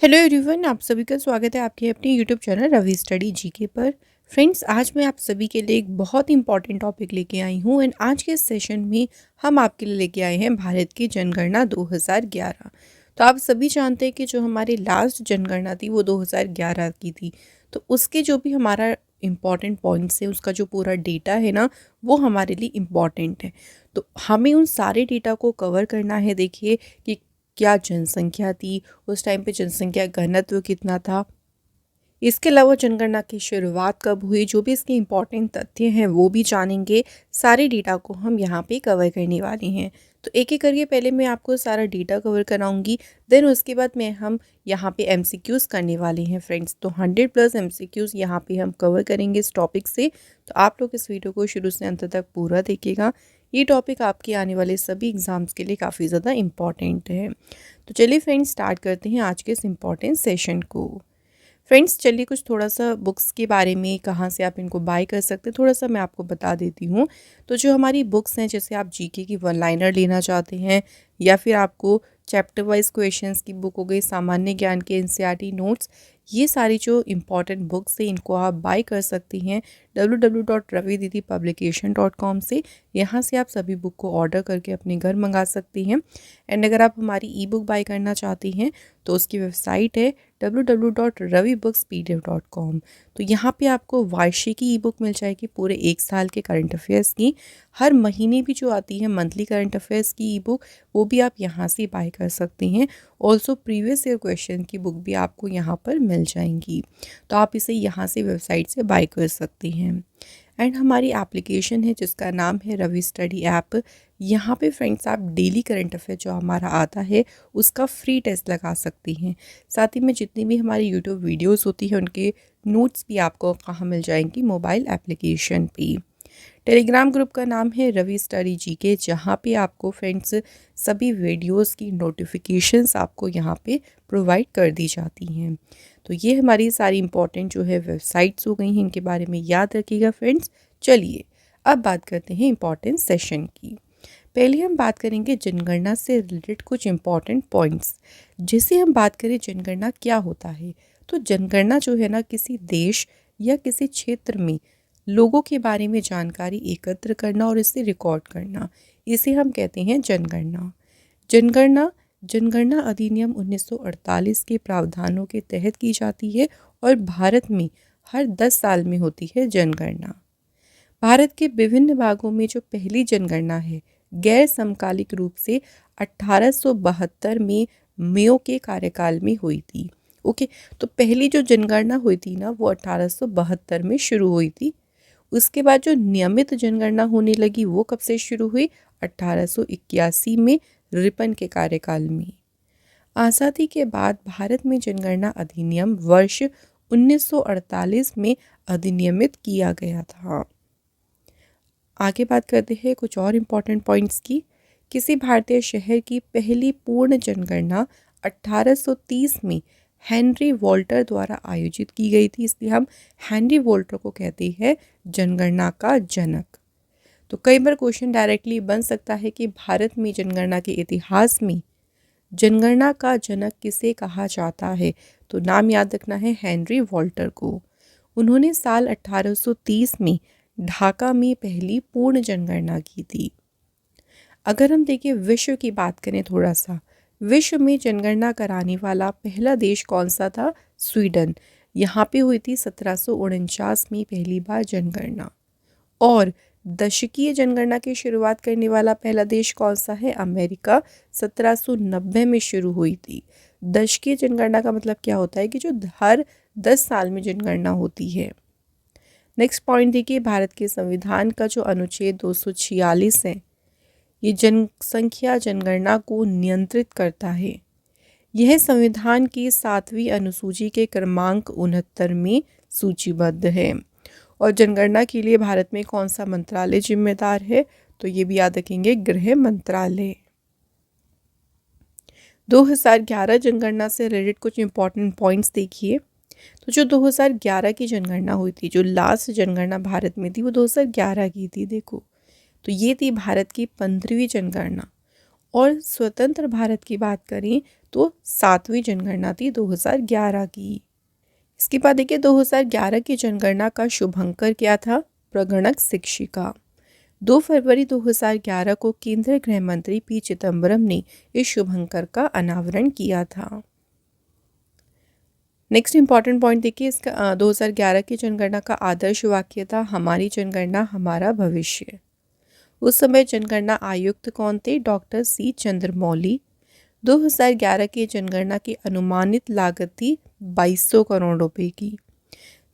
Hello everyone, आप सभी का स्वागत है आपके अपने YouTube channel Ravi study GK पर। फ्रेंड्स, आज मैं आप सभी के लिए एक बहुत इंपॉर्टेंट टॉपिक लेके आई हूँ एंड आज के सेशन में हम आपके लिए लेके आए हैं भारत की जनगणना 2011। तो आप सभी जानते हैं कि जो हमारी लास्ट जनगणना थी वो 2011 की थी। तो उसके जो भी हमारा इम्पॉर्टेंट पॉइंट्स है, उसका जो पूरा डेटा है ना, वो हमारे लिए इम्पॉर्टेंट है। तो हमें उन सारे डेटा को कवर करना है। देखिए कि क्या जनसंख्या थी, उस टाइम पे जनसंख्या घनत्व कितना था, इसके अलावा जनगणना की शुरुआत कब हुई, जो भी इसके इम्पॉर्टेंट तथ्य हैं वो भी जानेंगे। सारे डेटा को हम यहाँ पे कवर करने वाले हैं। तो एक एक करके पहले मैं आपको सारा डेटा कवर कराऊंगी, देन उसके बाद में हम यहाँ पे एमसीक्यूज़ करने वाले हैं फ्रेंड्स। तो 100+ एमसीक्यूज़ यहाँ पे हम कवर करेंगे इस टॉपिक से। तो आप लोग इस वीडियो को शुरू से अंत तक पूरा देखिएगा। ये टॉपिक आपके आने वाले सभी एग्ज़ाम्स के लिए काफ़ी ज़्यादा इम्पॉर्टेंट है। तो चलिए फ्रेंड्स, स्टार्ट करते हैं आज के इस इम्पॉर्टेंट सेशन को। फ्रेंड्स, चलिए कुछ थोड़ा सा बुक्स के बारे में, कहाँ से आप इनको बाय कर सकते हैं, थोड़ा सा मैं आपको बता देती हूँ। तो जो हमारी बुक्स हैं, जैसे आप जीके की वन लाइनर लेना चाहते हैं या फिर आपको चैप्टर वाइज क्वेश्चंस की बुक हो गई, सामान्य ज्ञान के एनसीईआरटी नोट्स, ये सारी जो इम्पॉर्टेंट बुक्स हैं इनको आप बाय कर सकती हैं www.ravididipublication.com से। यहाँ से आप सभी बुक को ऑर्डर करके अपने घर मंगा सकती हैं। एंड अगर आप हमारी ई बुक बाय करना चाहती हैं तो उसकी वेबसाइट है www.ravibooks.pdf.com। तो यहाँ पे आपको वार्षिकी ई बुक मिल जाएगी पूरे 1 साल के करंट अफेयर्स की। हर महीने भी जो आती है मंथली करंट अफेयर्स की ई बुक, वो भी आप यहाँ से बाय कर सकते हैं। ऑल्सो प्रीवियस ईयर क्वेश्चन की बुक भी आपको यहाँ पर मिल जाएंगी। तो आप इसे यहाँ से वेबसाइट से बाय कर सकते हैं। एंड हमारी एप्लीकेशन है जिसका नाम है रवि स्टडी ऐप। यहाँ पे फ्रेंड्स आप डेली करंट अफेयर जो हमारा आता है उसका फ्री टेस्ट लगा सकती हैं। साथ ही में जितनी भी हमारी यूट्यूब वीडियोस होती है उनके नोट्स भी आपको कहाँ मिल जाएंगी, मोबाइल एप्लीकेशन पे। टेलीग्राम ग्रुप का नाम है रवि स्टडी जीके, जहाँ पे आपको फ्रेंड्स सभी वीडियोस की नोटिफिकेशंस आपको यहाँ पे प्रोवाइड कर दी जाती हैं। तो ये हमारी सारी इंपॉर्टेंट जो है वेबसाइट्स हो गई हैं, इनके बारे में याद रखिएगा फ्रेंड्स। चलिए अब बात करते हैं इंपॉर्टेंट सेशन की। पहले हम बात करेंगे जनगणना से रिलेटेड कुछ इम्पॉर्टेंट पॉइंट्स। जैसे हम बात करें जनगणना क्या होता है, तो जनगणना जो है ना, किसी देश या किसी क्षेत्र में लोगों के बारे में जानकारी एकत्र करना और इसे रिकॉर्ड करना, इसे हम कहते हैं जनगणना। जनगणना जनगणना अधिनियम 1948 के प्रावधानों के तहत की जाती है और भारत में हर 10 साल में होती है जनगणना। भारत के विभिन्न भागों में जो पहली जनगणना है गैर समकालिक रूप से 1872 में मेयो के कार्यकाल में हुई थी। ओके, तो पहली जो जनगणना हुई थी ना, वो 1872 में शुरू हुई थी। उसके बाद जो नियमित जनगणना होने लगी वो कब से शुरू हुई? 1881 में रिपन के कार्यकाल में। आज़ादी के बाद भारत में जनगणना अधिनियम वर्ष 1948 में अधिनियमित किया गया था। आगे बात करते हैं कुछ और इम्पॉर्टेंट पॉइंट्स की। किसी भारतीय शहर की पहली पूर्ण जनगणना 1830 में हेनरी वॉल्टर द्वारा आयोजित की गई थी, इसलिए हम हेनरी वॉल्टर को कहते हैं जनगणना का जनक। तो कई बार क्वेश्चन डायरेक्टली बन सकता है कि भारत में जनगणना के इतिहास में जनगणना का जनक किसे कहा जाता है, तो नाम याद रखना है हेनरी वॉल्टर को। उन्होंने साल 1830 में ढाका में पहली पूर्ण जनगणना की थी। अगर हम देखें विश्व की बात करें थोड़ा सा, विश्व में जनगणना कराने वाला पहला देश कौन सा था? स्वीडन। यहाँ पे हुई थी 1749 में पहली बार जनगणना। और दशकीय जनगणना की शुरुआत करने वाला पहला देश कौन सा है? अमेरिका। 1790 में शुरू हुई थी। दशकीय जनगणना का मतलब क्या होता है कि जो हर 10 साल में जनगणना होती है। नेक्स्ट पॉइंट देखिए, भारत के संविधान का जो अनुच्छेद 246 है, ये जनसंख्या जनगणना को नियंत्रित करता है। यह संविधान की 7वीं अनुसूची के क्रमांक 69 में सूचीबद्ध है। और जनगणना के लिए भारत में कौन सा मंत्रालय जिम्मेदार है? तो ये भी याद रखेंगे, गृह मंत्रालय। 2011 जनगणना से रिलेटेड कुछ इंपॉर्टेंट पॉइंट्स देखिए। तो जो 2011 की जनगणना हुई थी, जो लास्ट जनगणना भारत में थी, वो 2011 की थी। देखो, तो ये थी भारत की 15वीं जनगणना। और स्वतंत्र भारत की बात करें तो 7वीं जनगणना थी 2011 की। इसके बाद देखिए 2011 की जनगणना का शुभंकर क्या था? प्रगणक शिक्षिका। 2 फरवरी 2011 को केंद्रीय गृह मंत्री पी चिदम्बरम ने इस शुभंकर का अनावरण किया था। नेक्स्ट इंपॉर्टेंट पॉइंट देखिए, इसका 2011 की जनगणना का आदर्श वाक्य था, हमारी जनगणना हमारा भविष्य। उस समय जनगणना आयुक्त कौन थे? Doctor C Chandramouli. 2011 की जनगणना की अनुमानित लागत थी 2200 करोड़ रुपए की।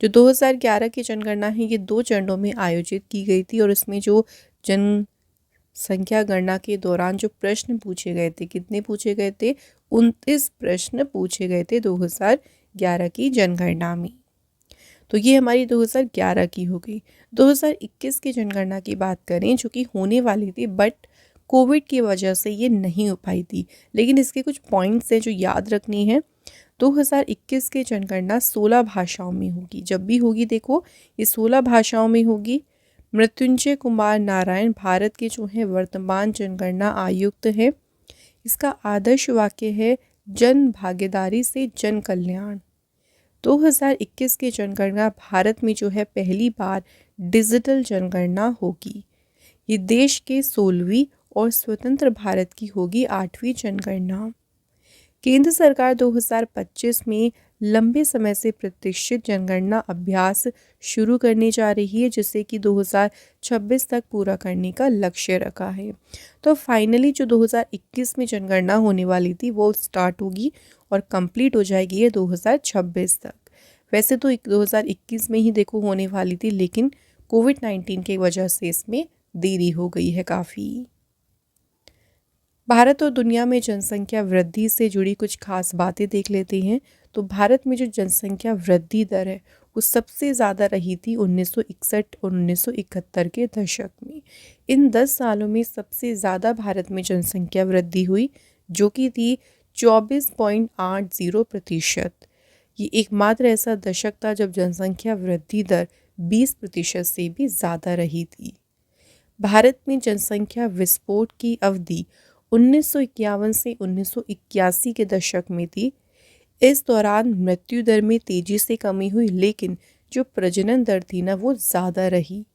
जो 2011 की जनगणना है ये 2 चरणों में आयोजित की गई थी और इसमें जो जनसंख्या गणना के दौरान जो प्रश्न पूछे गए थे, कितने पूछे गए थे? 29 प्रश्न पूछे गए थे 2011 की जनगणना में। तो ये हमारी 2011 की हो गई। 2021 की जनगणना की बात करें जो कि होने वाली थी, बट कोविड की वजह से ये नहीं हो पाई थी, लेकिन इसके कुछ पॉइंट्स हैं जो याद रखनी है। 2021 की जनगणना 16 भाषाओं में होगी। जब भी होगी देखो ये 16 भाषाओं में होगी। मृत्युंजय कुमार नारायण भारत के जो हैं वर्तमान जनगणना आयुक्त हैं। इसका आदर्श वाक्य है, जन भागीदारी से जन कल्याण। 2021 की जनगणना भारत में जो है पहली बार डिजिटल जनगणना होगी। ये देश के 16वीं और स्वतंत्र भारत की होगी 8वीं जनगणना। केंद्र सरकार 2025 में लंबे समय से प्रतीक्षित जनगणना अभ्यास शुरू करने जा रही है, जिसे कि 2026 तक पूरा करने का लक्ष्य रखा है। तो फाइनली जो 2021 में जनगणना होने वाली थी वो स्टार्ट होगी और कंप्लीट हो जाएगी ये 2026 तक। वैसे तो 2021 में ही देखो होने वाली थी, लेकिन कोविड-19 की वजह से इसमें देरी हो गई है काफ़ी। भारत और दुनिया में जनसंख्या वृद्धि से जुड़ी कुछ खास बातें देख लेते हैं। तो भारत में जो जनसंख्या वृद्धि दर है वो सबसे ज़्यादा रही थी 1961 और 1971 के दशक में। इन 10 सालों में सबसे ज़्यादा भारत में जनसंख्या वृद्धि हुई, जो कि थी 24.80%। ये एकमात्र ऐसा दशक था जब जनसंख्या वृद्धि दर 20% से भी ज़्यादा रही थी। भारत में जनसंख्या विस्फोट की अवधि 1951 से 1981 के दशक में थी। इस दौरान मृत्यु दर में तेजी से कमी हुई, लेकिन जो प्रजनन दर थी ना वो ज़्यादा रही।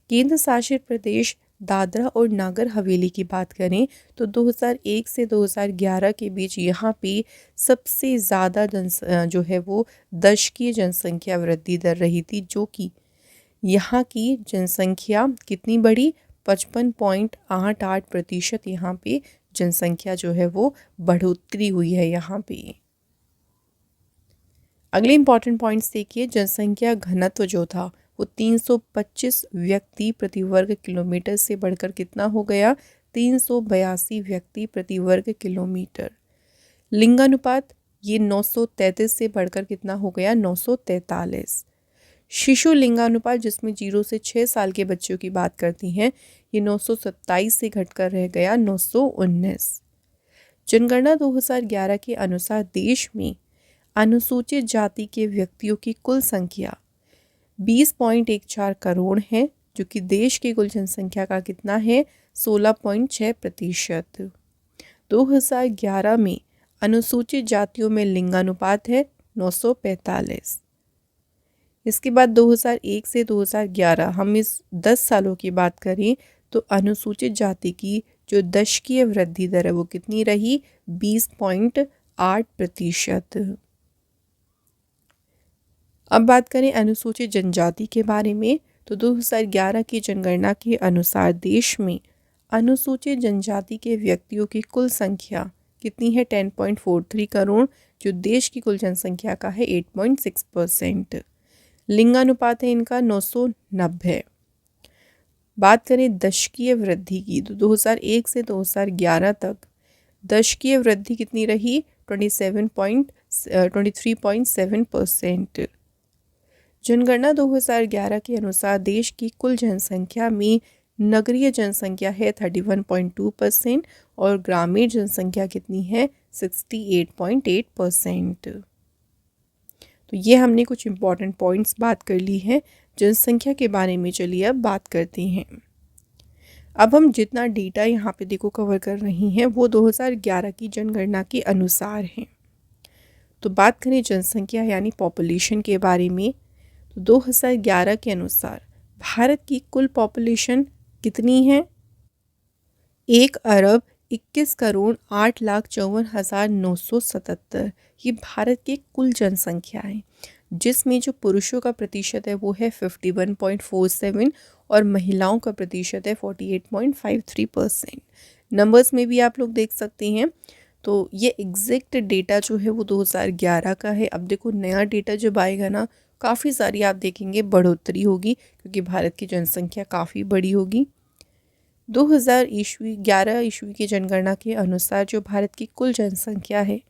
केंद्र शासित प्रदेश दादरा और नागर हवेली की बात करें तो 2001 से 2011 के बीच यहाँ पे सबसे ज़्यादा जो है वो दशकीय जनसंख्या वृद्धि दर रही थी, जो कि यहाँ की जनसंख्या कितनी बढ़ी? 55.88% यहाँ पे जनसंख्या जो है वो बढ़ोतरी हुई है यहाँ पे। अगले इंपॉर्टेंट पॉइंट्स देखिए, जनसंख्या घनत्व जो था वो 325 व्यक्ति प्रति वर्ग किलोमीटर से बढ़कर कितना हो गया? 382 व्यक्ति प्रति वर्ग किलोमीटर। लिंगानुपात ये 933 से बढ़कर कितना हो गया? 943। शिशु लिंगानुपात जिसमें 0 से 6 साल के बच्चों की बात करती हैं, ये 927 से घटकर रह गया 919। जनगणना 2011 के अनुसार देश में अनुसूचित जाति के व्यक्तियों की कुल संख्या 20.14 करोड़ है, जो कि देश की कुल जनसंख्या का कितना है? 16.6%। 2011 में अनुसूचित जातियों में लिंगानुपात है 945। इसके बाद 2001 से 2011 हम इस 10 सालों की बात करें तो अनुसूचित जाति की जो दशकीय वृद्धि दर है वो कितनी रही? 20.8%। अब बात करें अनुसूचित जनजाति के बारे में तो 2011 की जनगणना के अनुसार देश में अनुसूचित जनजाति के व्यक्तियों की कुल संख्या कितनी है? 10.43 करोड़, जो देश की कुल जनसंख्या का है 8.6%। लिंगानुपात है इनका 990। बात करें दशकीय वृद्धि की तो 2001 से 2011 तक दशकीय वृद्धि कितनी रही? 23.7%। जनगणना 2011 के अनुसार देश की कुल जनसंख्या में नगरीय जनसंख्या है 31.2% और ग्रामीण जनसंख्या कितनी है? 68.8%। तो ये हमने कुछ इम्पॉर्टेंट पॉइंट्स बात कर ली हैं जनसंख्या के बारे में। चलिए अब बात करते हैं। अब हम जितना डेटा यहाँ पे देखो कवर कर रही हैं वो 2011 की जनगणना के अनुसार हैं। तो बात करें जनसंख्या यानी पॉपुलेशन के बारे में, तो 2011 के अनुसार भारत की कुल पॉपुलेशन कितनी है? 1,21,08,54,977। ये भारत की कुल जनसंख्या है, जिसमें जो पुरुषों का प्रतिशत है वो है 51.47 और महिलाओं का प्रतिशत है 48.53%। नंबर्स में भी आप लोग देख सकते हैं। तो ये एग्जैक्ट डेटा जो है वो 2011 का है। अब देखो नया डेटा जब आएगा ना, काफ़ी सारी आप देखेंगे बढ़ोतरी होगी, क्योंकि भारत की जनसंख्या काफ़ी बड़ी होगी। 2011 ईस्वी की जनगणना के अनुसार जो भारत की कुल जनसंख्या है,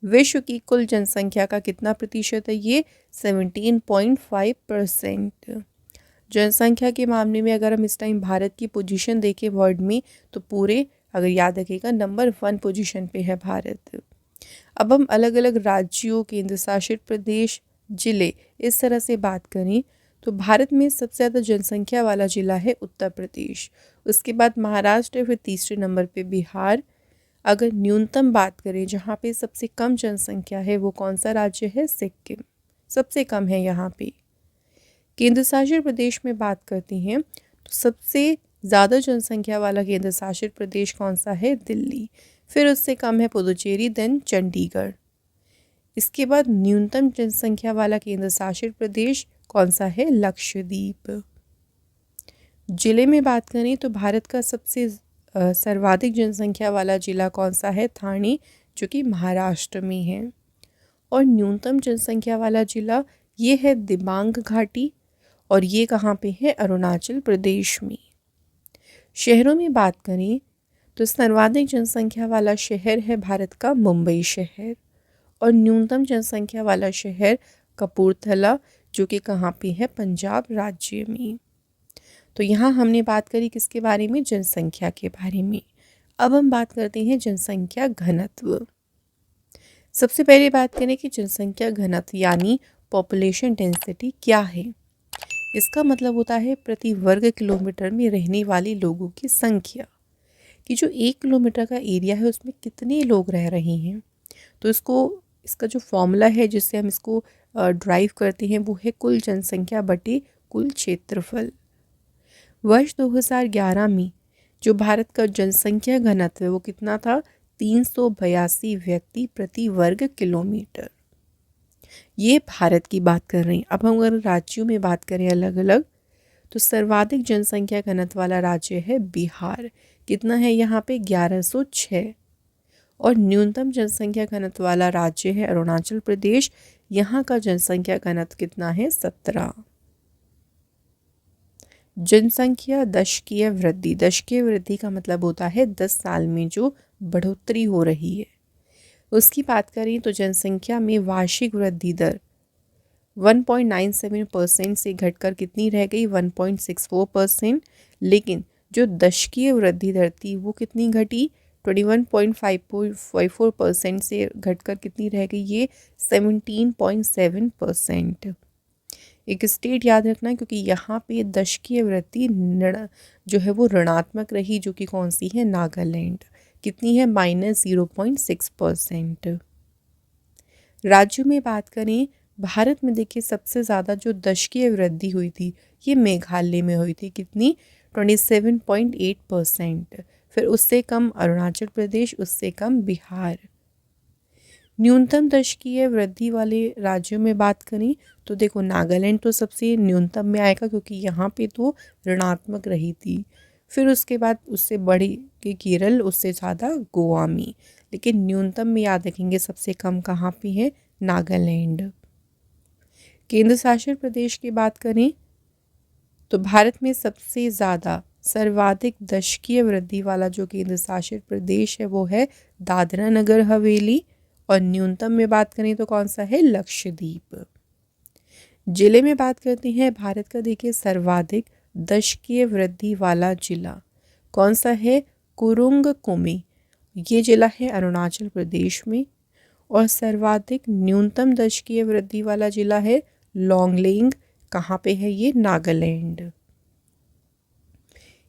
विश्व की कुल जनसंख्या का कितना प्रतिशत है? ये 17.5%। जनसंख्या के मामले में अगर हम इस टाइम भारत की पोजीशन देखें वर्ल्ड में, तो पूरे अगर याद रखिएगा नंबर 1 पोजीशन पे है भारत। अब हम अलग अलग राज्यों, केंद्र शासित प्रदेश, जिले इस तरह से बात करें तो भारत में सबसे ज़्यादा जनसंख्या वाला जिला है उत्तर प्रदेश, उसके बाद महाराष्ट्र, फिर तीसरे नंबर पे बिहार। अगर न्यूनतम बात करें जहाँ पे सबसे कम जनसंख्या है वो कौन सा राज्य है? सिक्किम सबसे कम है यहाँ पे। केंद्र शासित प्रदेश में बात करते हैं तो सबसे ज़्यादा जनसंख्या वाला केंद्र शासित प्रदेश कौन सा है? दिल्ली। फिर उससे कम है पुदुचेरी, देन चंडीगढ़। इसके बाद न्यूनतम जनसंख्या वाला केंद्र शासित प्रदेश कौन सा है? लक्षद्वीप। जिले में बात करें तो भारत का सबसे सर्वाधिक जनसंख्या वाला जिला कौन सा है? ठाणे, जो कि महाराष्ट्र में है। और न्यूनतम जनसंख्या वाला जिला ये है दिबांग घाटी, और ये कहाँ पे है? अरुणाचल प्रदेश में। शहरों में बात करें तो सर्वाधिक जनसंख्या वाला शहर है भारत का मुंबई शहर, और न्यूनतम जनसंख्या वाला शहर कपूरथला, जो कि कहाँ पे है? पंजाब राज्य में। तो यहाँ हमने बात करी किसके बारे में? जनसंख्या के बारे में। अब हम बात करते हैं जनसंख्या घनत्व। सबसे पहले बात करें कि जनसंख्या घनत्व यानी पॉपुलेशन डेंसिटी क्या है। इसका मतलब होता है प्रति वर्ग किलोमीटर में रहने वाले लोगों की संख्या, कि जो 1 किलोमीटर का एरिया है उसमें कितने लोग रह रहे हैं। तो इसका जो फॉर्मूला है जिससे हम इसको ड्राइव करते हैं वो है कुल जनसंख्या बटे कुल क्षेत्रफल। वर्ष 2011 में जो भारत का जनसंख्या घनत्व है वो कितना था? 382 व्यक्ति प्रति वर्ग किलोमीटर। ये भारत की बात कर रहे हैं। अब हम अगर राज्यों में बात करें अलग अलग, तो सर्वाधिक जनसंख्या घनत्व वाला राज्य है बिहार। कितना है यहाँ पे? 1106। और न्यूनतम जनसंख्या घनत्व वाला राज्य है अरुणाचल प्रदेश। यहाँ का जनसंख्या घनत्व कितना है? 17। जनसंख्या दशकीय वृद्धि। दशकीय वृद्धि का मतलब होता है 10 साल में जो बढ़ोतरी हो रही है उसकी बात करें तो जनसंख्या में वार्षिक वृद्धि दर 1.97% से घटकर कितनी रह गई? 1.64%। लेकिन जो दशकीय वृद्धि दर थी वो कितनी घटी? 21.54% से घटकर कितनी रह गई? ये 17.7%। एक स्टेट याद रखना, क्योंकि यहाँ पे दशकीय वृद्धि जो है वो ऋणात्मक रही, जो कि कौन सी है? नागालैंड। कितनी है? -0.6%। राज्यों में बात करें, भारत में देखिए सबसे ज़्यादा जो दशकीय वृद्धि हुई थी ये मेघालय में हुई थी। कितनी? 27.8%। फिर उससे कम अरुणाचल प्रदेश, उससे कम बिहार। न्यूनतम दशकीय वृद्धि वाले राज्यों में बात करें तो देखो नागालैंड तो सबसे न्यूनतम में आएगा, क्योंकि यहाँ पे तो ऋणात्मक रही थी। फिर उसके बाद उससे बड़ी के केरल, उससे ज़्यादा गोवा में। लेकिन न्यूनतम में याद रखेंगे सबसे कम कहाँ पे है? नागालैंड। केंद्र शासित प्रदेश की बात करें तो भारत में सबसे ज़्यादा सर्वाधिक दशकीय वृद्धि वाला जो केंद्र शासित प्रदेश है वो है दादरा नगर हवेली, और न्यूनतम में बात करें तो कौन सा है? लक्षद्वीप। जिले में बात करते हैं, भारत का देखिए सर्वाधिक दशकीय वृद्धि वाला जिला कौन सा है? कुरुंग कुमे। ये जिला है अरुणाचल प्रदेश में। और सर्वाधिक न्यूनतम दशकीय वृद्धि वाला जिला है लोंगलेंग। कहाँ पे है ये? नागालैंड।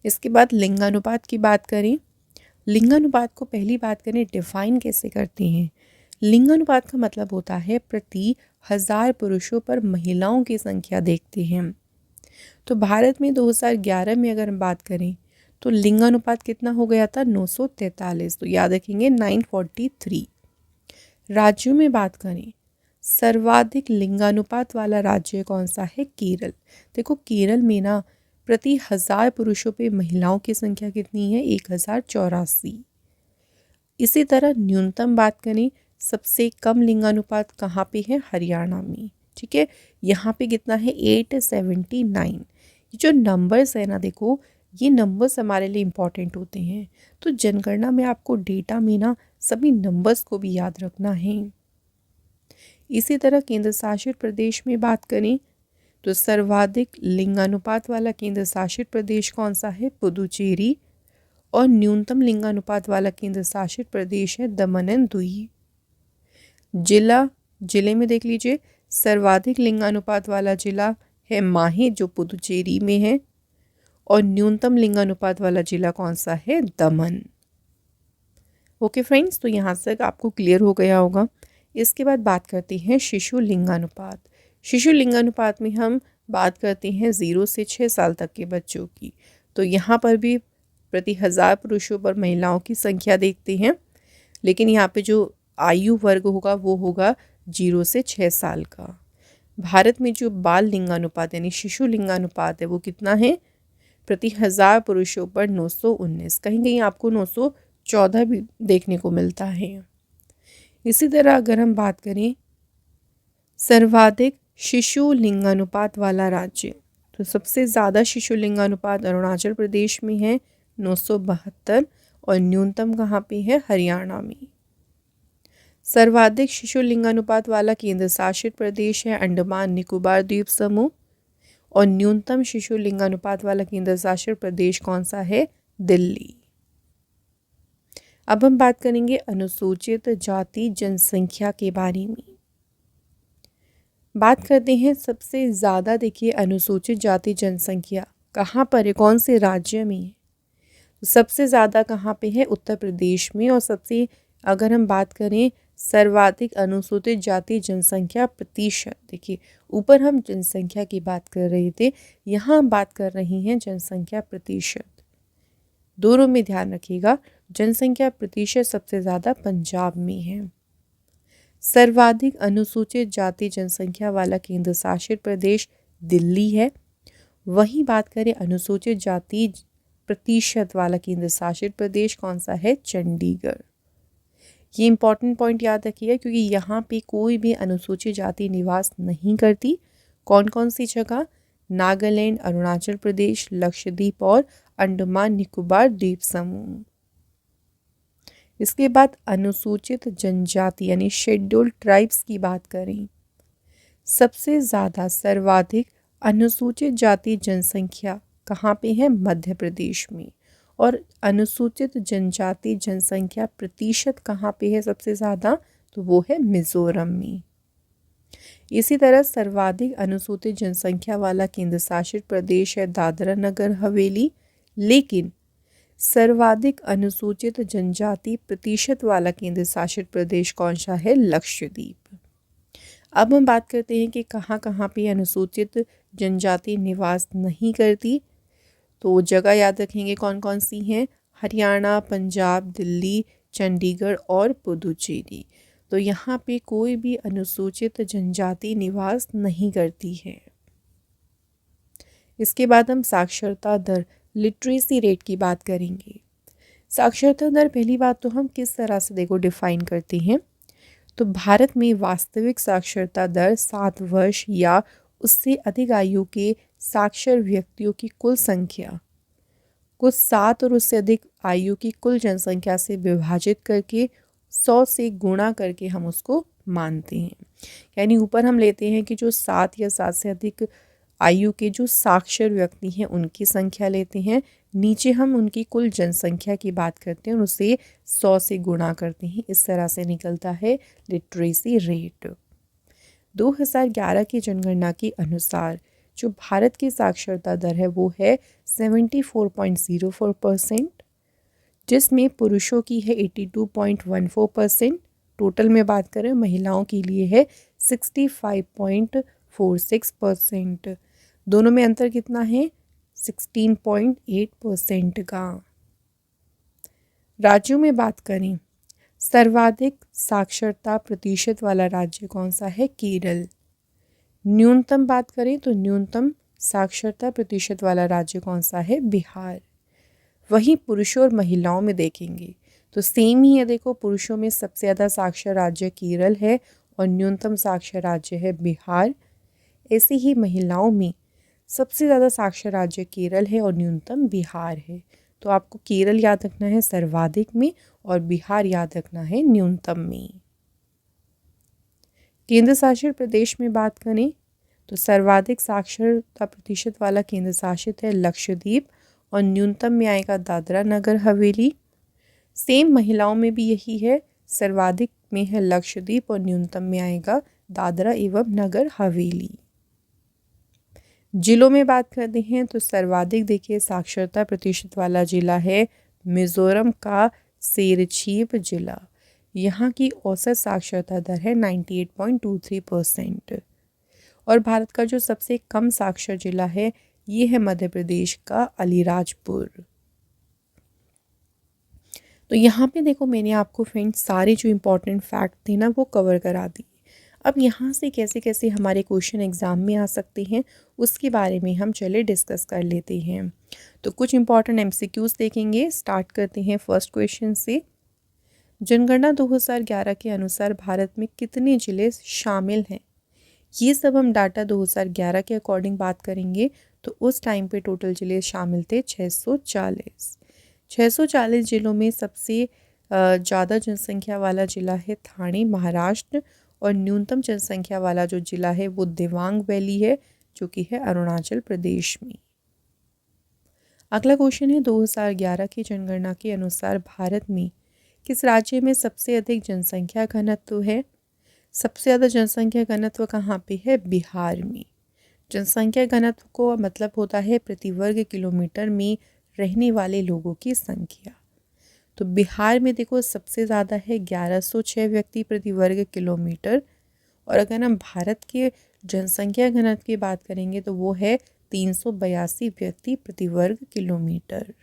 इसके बाद लिंगानुपात की बात करें। लिंगानुपात को पहली बात करें डिफाइन कैसे करते हैं। लिंगानुपात का मतलब होता है प्रति 1000 पुरुषों पर महिलाओं की संख्या देखते हैं। तो भारत में 2011 में अगर हम बात करें तो लिंगानुपात कितना हो गया था 943, तो याद रखेंगे 943। राज्यों में बात करें, सर्वाधिक लिंगानुपात वाला राज्य कौन सा है? केरल। देखो केरल में ना प्रति 1000 पुरुषों पे महिलाओं की संख्या कितनी है? 1084। इसी तरह न्यूनतम बात करें, सबसे कम लिंगानुपात कहाँ पे है? हरियाणा में। ठीक है, यहाँ पे कितना है? 879। ये जो नंबर्स है ना, देखो ये नंबर्स हमारे लिए इम्पॉर्टेंट होते हैं। तो जनगणना में आपको डेटा में ना सभी नंबर्स को भी याद रखना है। इसी तरह केंद्र शासित प्रदेश में बात करें तो सर्वाधिक लिंगानुपात वाला केंद्र शासित प्रदेश कौन सा है? पुदुचेरी। और न्यूनतम लिंगानुपात वाला केंद्र शासित प्रदेश है दमन एंड दीव। जिले में देख लीजिए, सर्वाधिक लिंगानुपात वाला जिला है माहे जो पुदुचेरी में है, और न्यूनतम लिंगानुपात वाला जिला कौन सा है? दमन। ओके फ्रेंड्स, तो यहाँ तक आपको क्लियर हो गया होगा। इसके बाद बात करते हैं शिशु लिंगानुपात। शिशु लिंगानुपात में हम बात करते हैं 0 से 6 साल तक के बच्चों की। तो यहाँ पर भी प्रति 1000 पुरुषों पर महिलाओं की संख्या देखते हैं, लेकिन यहाँ पे जो आयु वर्ग होगा वो होगा 0 से 6 साल का। भारत में जो बाल लिंगानुपात यानी शिशु लिंगानुपात है वो कितना है? प्रति 1000 पुरुषों पर 919। कहीं कहीं आपको 914 भी देखने को मिलता है। इसी तरह अगर हम बात करें सर्वाधिक शिशु लिंगानुपात वाला राज्य, तो सबसे ज़्यादा शिशु लिंगानुपात अरुणाचल प्रदेश में है 972, और न्यूनतम कहाँ पे है? हरियाणा में। सर्वाधिक शिशु लिंगानुपात वाला केंद्र शासित प्रदेश है अंडमान निकोबार द्वीप समूह, और न्यूनतम शिशु लिंगानुपात वाला केंद्र शासित प्रदेश कौन सा है? दिल्ली। अब हम बात करेंगे अनुसूचित जाति जनसंख्या के बारे में। बात करते हैं सबसे ज़्यादा, देखिए अनुसूचित जाति जनसंख्या कहाँ पर है, कौन से राज्य में है? सबसे ज़्यादा कहाँ पे है? उत्तर प्रदेश में। और सबसे अगर हम बात करें सर्वाधिक अनुसूचित जाति जनसंख्या प्रतिशत, देखिए ऊपर हम जनसंख्या की बात कर रहे थे, यहाँ हम बात कर रहे हैं जनसंख्या प्रतिशत। दोनों में ध्यान रखिएगा, जनसंख्या प्रतिशत सबसे ज़्यादा पंजाब में है। सर्वाधिक अनुसूचित जाति जनसंख्या वाला केंद्र शासित प्रदेश दिल्ली है। वहीं बात करें अनुसूचित जाति प्रतिशत वाला केंद्र शासित प्रदेश कौन सा है? चंडीगढ़। ये इंपॉर्टेंट पॉइंट याद रखिए, क्योंकि यहाँ पे कोई भी अनुसूचित जाति निवास नहीं करती। कौन कौन सी जगह? नागालैंड, अरुणाचल प्रदेश, लक्षद्वीप और अंडमान निकोबार द्वीप समूह। इसके बाद अनुसूचित जनजाति यानी शेड्यूल्ड ट्राइब्स की बात करें, सबसे ज़्यादा सर्वाधिक अनुसूचित जाति जनसंख्या कहाँ पे है? मध्य प्रदेश में। और अनुसूचित जनजाति जनसंख्या प्रतिशत कहाँ पे है सबसे ज़्यादा? तो वो है मिज़ोरम में। इसी तरह सर्वाधिक अनुसूचित जनसंख्या वाला केंद्र शासित प्रदेश है दादरा नगर हवेली, लेकिन सर्वाधिक अनुसूचित जनजाति प्रतिशत वाला केंद्र शासित प्रदेश कौन सा है? लक्षद्वीप। अब हम बात करते हैं कि कहाँ कहाँ पे अनुसूचित जनजाति निवास नहीं करती। तो जगह याद रखेंगे कौन कौन सी हैं? हरियाणा, पंजाब, दिल्ली, चंडीगढ़ और पुदुचेरी। तो यहाँ पे कोई भी अनुसूचित जनजाति निवास नहीं करती है। इसके बाद हम साक्षरता दर लिटरेसी रेट की बात करेंगे। साक्षरता दर पहली बात तो हम किस तरह से देखो डिफाइन करते हैं, तो भारत में वास्तविक साक्षरता दर 7 वर्ष या उससे अधिक आयु के साक्षर व्यक्तियों की कुल संख्या को 7 और उससे अधिक आयु की कुल जनसंख्या से विभाजित करके 100 से गुणा करके हम उसको मानते हैं। यानी ऊपर हम लेते हैं कि जो 7 या 7 से अधिक आयु के जो साक्षर व्यक्ति हैं उनकी संख्या लेते हैं, नीचे हम उनकी कुल जनसंख्या की बात करते हैं और उसे 100 से गुणा करते हैं। इस तरह से निकलता है लिटरेसी रेट। 2011 की जनगणना के अनुसार जो भारत की साक्षरता दर है वो है 74.04%, जिसमें पुरुषों की है 82.14%, टोटल में बात करें महिलाओं के लिए है 65.46%। दोनों में अंतर कितना है? 16.8% का। राज्यों में बात करें, सर्वाधिक साक्षरता प्रतिशत वाला राज्य कौन सा है? केरल। न्यूनतम बात करें तो न्यूनतम साक्षरता प्रतिशत वाला राज्य कौन सा है? बिहार। वहीं पुरुषों और महिलाओं में देखेंगे तो सेम ही है। देखो, पुरुषों में सबसे ज़्यादा साक्षर राज्य केरल है और न्यूनतम साक्षर राज्य है बिहार। ऐसे ही महिलाओं में सबसे ज़्यादा साक्षर राज्य केरल है और न्यूनतम बिहार है। तो आपको केरल याद रखना है सर्वाधिक में और बिहार याद रखना है न्यूनतम में। केंद्र शासित प्रदेश में बात करें तो सर्वाधिक साक्षरता प्रतिशत वाला केंद्र शासित है लक्षद्वीप और न्यूनतम में आएगा दादरा नगर हवेली। सेम महिलाओं में भी यही है, सर्वाधिक में है लक्षद्वीप और न्यूनतम में आएगा दादरा एवं नगर हवेली। जिलों में बात करते हैं तो सर्वाधिक देखिए साक्षरता प्रतिशत वाला जिला है मिजोरम का सेरछीप जिला। यहाँ की औसत साक्षरता दर है 98.23%। और भारत का जो सबसे कम साक्षर जिला है ये है मध्य प्रदेश का अलीराजपुर। तो यहाँ पे देखो मैंने आपको फ्रेंड्स सारे जो इम्पोर्टेंट फैक्ट थे ना वो कवर करा दिए। अब यहाँ से कैसे कैसे हमारे क्वेश्चन एग्ज़ाम में आ सकते हैं उसके बारे में हम चले डिस्कस कर लेते हैं। तो कुछ इंपॉर्टेंट एमसीक्यूज़ देखेंगे। स्टार्ट करते हैं फर्स्ट क्वेश्चन से। जनगणना 2011 के अनुसार भारत में कितने ज़िले शामिल हैं? ये सब हम डाटा 2011 के अकॉर्डिंग बात करेंगे तो उस टाइम पे टोटल ज़िले शामिल थे 640 ज़िलों में सबसे ज़्यादा जनसंख्या वाला ज़िला है ठाणे महाराष्ट्र और न्यूनतम जनसंख्या वाला जो ज़िला है वो दिबांग वैली है जो कि है अरुणाचल प्रदेश में। अगला क्वेश्चन है 2011 की जनगणना के अनुसार भारत में किस राज्य में सबसे अधिक जनसंख्या घनत्व है? सबसे ज़्यादा जनसंख्या घनत्व कहाँ पे है? बिहार में। जनसंख्या घनत्व को मतलब होता है प्रति वर्ग किलोमीटर में रहने वाले लोगों की संख्या। तो बिहार में देखो सबसे ज़्यादा है 1106 व्यक्ति प्रति वर्ग किलोमीटर। और अगर हम भारत के जनसंख्या घनत्व की बात करेंगे तो वो है 382 व्यक्ति प्रति वर्ग किलोमीटर।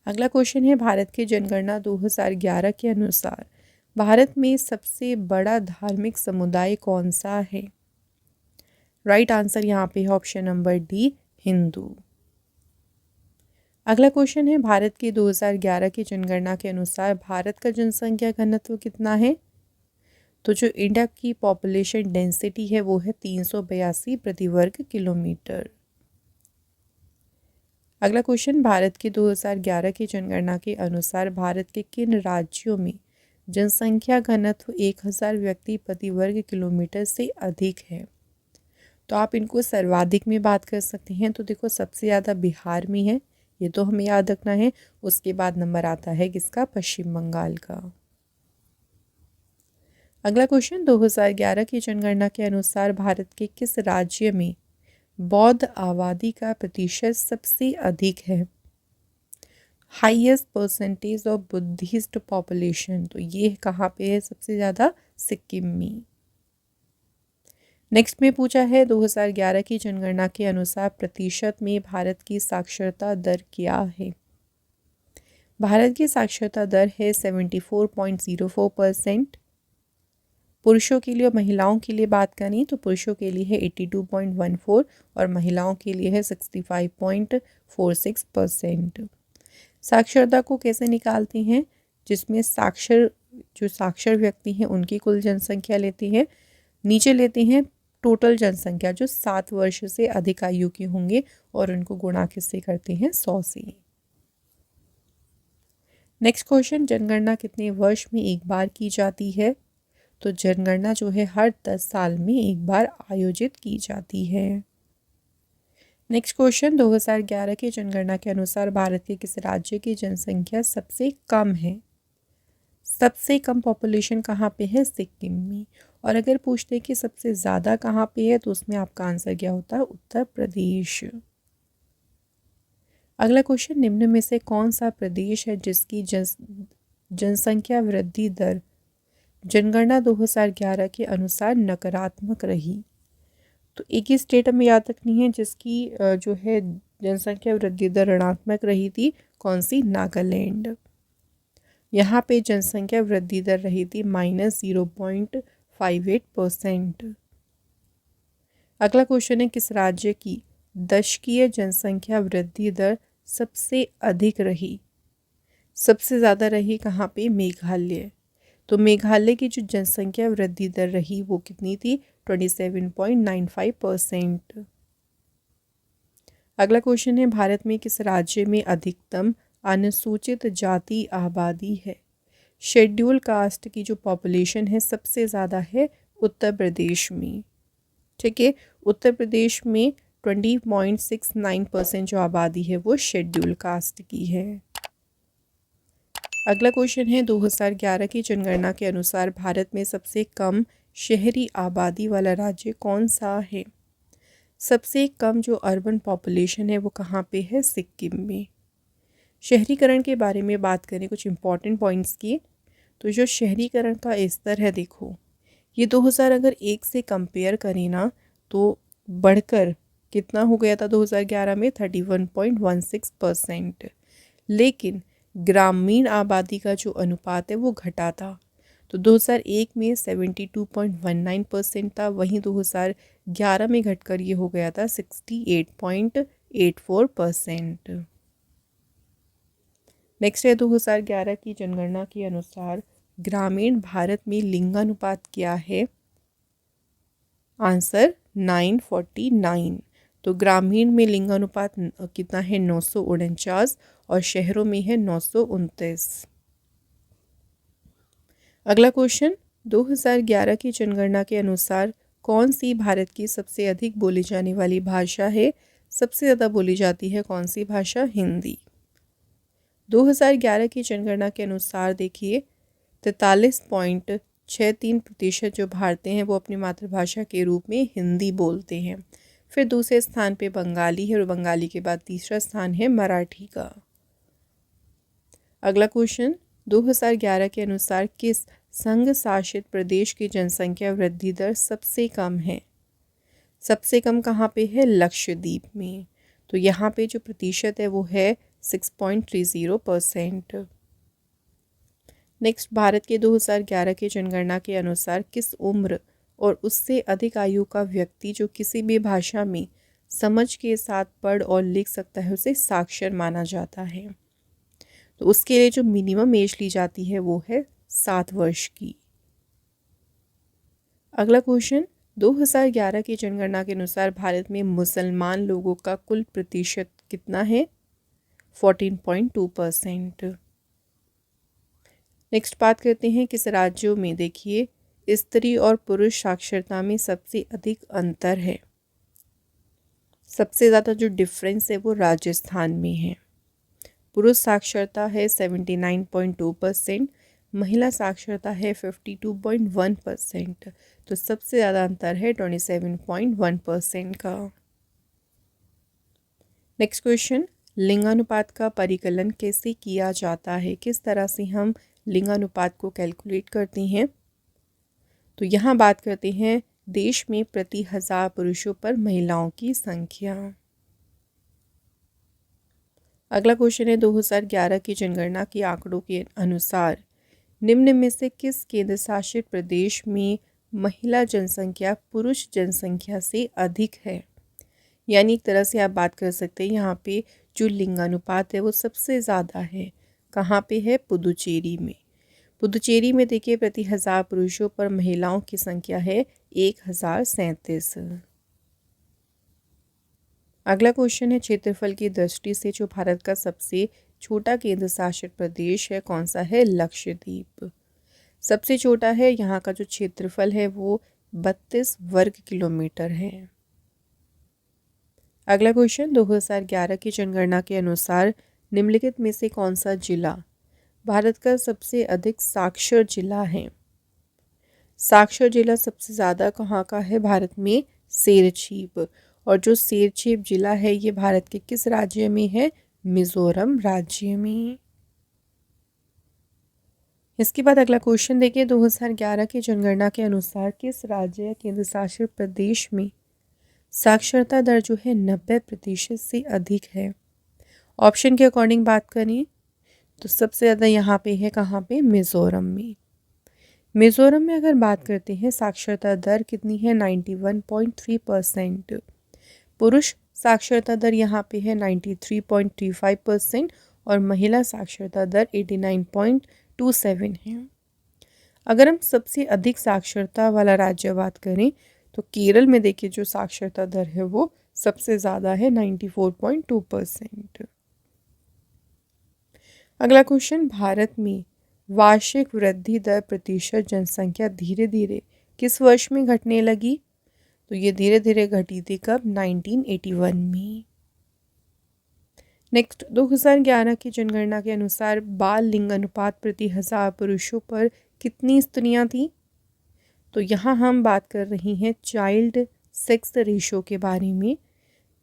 अगला क्वेश्चन है भारत की जनगणना 2011 के अनुसार भारत में सबसे बड़ा धार्मिक समुदाय कौन सा है? राइट आंसर यहाँ पे है ऑप्शन नंबर डी, हिंदू। अगला क्वेश्चन है भारत की 2011 की जनगणना के अनुसार भारत का जनसंख्या घनत्व कितना है? तो जो इंडिया की पॉपुलेशन डेंसिटी है वो है 382 प्रति वर्ग किलोमीटर। अगला क्वेश्चन भारत की 2011 की जनगणना के अनुसार भारत के किन राज्यों में जनसंख्या घनत्व 1000 व्यक्ति प्रति वर्ग किलोमीटर से अधिक है? तो आप इनको सर्वाधिक में बात कर सकते हैं। तो देखो सबसे ज़्यादा बिहार में है, ये तो हमें याद रखना है। उसके बाद नंबर आता है किसका? पश्चिम बंगाल का। अगला क्वेश्चन 2011 की जनगणना के अनुसार भारत के किस राज्य में बौद्ध आबादी का प्रतिशत सबसे अधिक है? Highest percentage of Buddhist population, तो ये कहाँ पे है सबसे ज़्यादा? सिक्किम में। नेक्स्ट में पूछा है 2011 की जनगणना के अनुसार प्रतिशत में भारत की साक्षरता दर क्या है? भारत की साक्षरता दर है 74.04%। पुरुषों के लिए और महिलाओं के लिए बात करें तो पुरुषों के लिए है 82.14 और महिलाओं के लिए है 65.46%। साक्षरता को कैसे निकालते हैं? जिसमें साक्षर व्यक्ति हैं उनकी कुल जनसंख्या लेते हैं, नीचे लेते हैं टोटल जनसंख्या जो 7 वर्ष से अधिक आयु के होंगे और उनको गुणा किससे करते हैं? 100 से। नेक्स्ट क्वेश्चन, जनगणना कितने वर्ष में एक बार की जाती है? तो जनगणना जो है हर 10 साल में एक बार आयोजित की जाती है। नेक्स्ट क्वेश्चन, 2011 की जनगणना के अनुसार भारत के किस राज्य की जनसंख्या सबसे कम है? सबसे कम पॉपुलेशन कहाँ पे है? सिक्किम में। और अगर पूछते हैं कि सबसे ज़्यादा कहाँ पे है तो उसमें आपका आंसर क्या होता है, उत्तर प्रदेश। अगला क्वेश्चन, निम्न में से कौन सा प्रदेश है जिसकी जनसंख्या वृद्धि दर जनगणना 2011 के अनुसार नकारात्मक रही। तो एक ही स्टेट हमें याद रखनी है जिसकी जो है जनसंख्या वृद्धि दर ऋणात्मक रही थी, कौन सी, नागालैंड। यहाँ पे जनसंख्या वृद्धि दर रही थी -0.58%। अगला क्वेश्चन है, किस राज्य की दशकीय जनसंख्या वृद्धि दर सबसे अधिक रही। सबसे ज़्यादा रही कहाँ पे, मेघालय। तो मेघालय की जो जनसंख्या वृद्धि दर रही वो कितनी थी, 27.95%। अगला क्वेश्चन है, भारत में किस राज्य में अधिकतम अनुसूचित जाति आबादी है। शेड्यूल कास्ट की जो पॉपुलेशन है सबसे ज़्यादा है उत्तर प्रदेश में। ठीक है, उत्तर प्रदेश में 20.69% जो आबादी है वो शेड्यूल कास्ट की है। अगला क्वेश्चन है, 2011 की जनगणना के अनुसार भारत में सबसे कम शहरी आबादी वाला राज्य कौन सा है। सबसे कम जो अर्बन पॉपुलेशन है वो कहाँ पे है, सिक्किम में। शहरीकरण के बारे में बात करें कुछ इंपॉर्टेंट पॉइंट्स की, तो जो शहरीकरण का स्तर है देखो, ये 2001 से कंपेयर करें ना तो बढ़कर कितना हो गया था 2011 में, 31.16%। लेकिन ग्रामीण आबादी का जो अनुपात है वो घटा था। तो 2001 में 72.19% था, वहीं 2011 में घटकर ये हो गया था 68.84%। नेक्स्ट है, 2011 की जनगणना के अनुसार ग्रामीण भारत में लिंगानुपात क्या है। आंसर 949। तो ग्रामीण में लिंगानुपात कितना है, 949, और शहरों में है 929। अगला क्वेश्चन, 2011 की जनगणना के अनुसार कौन सी भारत की सबसे अधिक बोली जाने वाली भाषा है। सबसे ज़्यादा बोली जाती है कौन सी भाषा, हिंदी। 2011 की जनगणना के अनुसार देखिए 43.63% जो भारतीय हैं वो अपनी मातृभाषा के रूप में हिंदी बोलते हैं। फिर दूसरे स्थान पे बंगाली है और बंगाली के बाद तीसरा स्थान है मराठी का। अगला क्वेश्चन, 2011 के अनुसार किस संघ शासित प्रदेश की जनसंख्या वृद्धि दर सबसे कम है। सबसे कम कहाँ पे है, लक्षद्वीप में। तो यहाँ पे जो प्रतिशत है वो है 6.30%। नेक्स्ट, भारत के 2011 की जनगणना के अनुसार किस उम्र और उससे अधिक आयु का व्यक्ति जो किसी भी भाषा में समझ के साथ पढ़ और लिख सकता है उसे साक्षर माना जाता है। तो उसके लिए जो मिनिमम एज ली जाती है वो है 7 वर्ष की। अगला क्वेश्चन, 2011 की जनगणना के अनुसार भारत में मुसलमान लोगों का कुल प्रतिशत कितना है, 14.2%। नेक्स्ट बात करते हैं किस राज्यों में देखिए स्त्री और पुरुष साक्षरता में सबसे अधिक अंतर है। सबसे ज़्यादा जो डिफरेंस है वो राजस्थान में है। पुरुष साक्षरता है 79.2%, महिला साक्षरता है 52.1%। तो सबसे ज़्यादा अंतर है 27.1% का। नेक्स्ट क्वेश्चन, लिंगानुपात का परिकलन कैसे किया जाता है। किस तरह से हम लिंगानुपात को कैलकुलेट करते हैं। तो यहाँ बात करते हैं देश में प्रति 1000 पुरुषों पर महिलाओं की संख्या। अगला क्वेश्चन है, 2011 की जनगणना के आंकड़ों के अनुसार निम्न में से किस केंद्र शासित प्रदेश में महिला जनसंख्या पुरुष जनसंख्या से अधिक है। यानी एक तरह से आप बात कर सकते हैं यहाँ पे जो लिंगानुपात है वो सबसे ज़्यादा है, कहाँ पे है, पुदुचेरी में। पुदुचेरी में देखिए प्रति 1000 पुरुषों पर महिलाओं की संख्या है 1037। अगला क्वेश्चन है, क्षेत्रफल की दृष्टि से जो भारत का सबसे छोटा केंद्र शासित प्रदेश है कौन सा है, लक्षद्वीप। सबसे छोटा है, यहाँ का जो क्षेत्रफल है वो 32 वर्ग किलोमीटर है। अगला क्वेश्चन, 2011 की जनगणना के अनुसार निम्नलिखित में से कौन सा जिला भारत का सबसे अधिक साक्षर जिला है। साक्षर जिला सबसे ज़्यादा कहाँ का है भारत में? सेरछीप। और जो सेरछीप जिला है ये भारत के किस राज्य में है? मिजोरम राज्य में। इसके बाद अगला क्वेश्चन देखिए, 2011 की जनगणना के अनुसार किस राज्य या केंद्र शासित प्रदेश में साक्षरता दर जो है 90% से अधिक है? ऑप्शन के अकॉर्डिंग बात करें तो सबसे ज़्यादा यहाँ पे है, कहाँ पे? मिजोरम में। मिजोरम में अगर बात करते हैं साक्षरता दर कितनी है? 91.3%। पुरुष साक्षरता दर यहाँ पे है 93.35% और महिला साक्षरता दर 89.27 है। अगर हम सबसे अधिक साक्षरता वाला राज्य बात करें तो केरल में देखिए जो साक्षरता दर है वो सबसे ज़्यादा है 94.2%। अगला क्वेश्चन, भारत में वार्षिक वृद्धि दर प्रतिशत जनसंख्या धीरे धीरे किस वर्ष में घटने लगी? तो ये धीरे धीरे घटी थी कब? 1981 में। नेक्स्ट, 2011 की जनगणना के अनुसार बाल लिंग अनुपात प्रति 1000 पुरुषों पर कितनी स्त्रियां थी? तो यहाँ हम बात कर रही हैं चाइल्ड सेक्स रेशो के बारे में।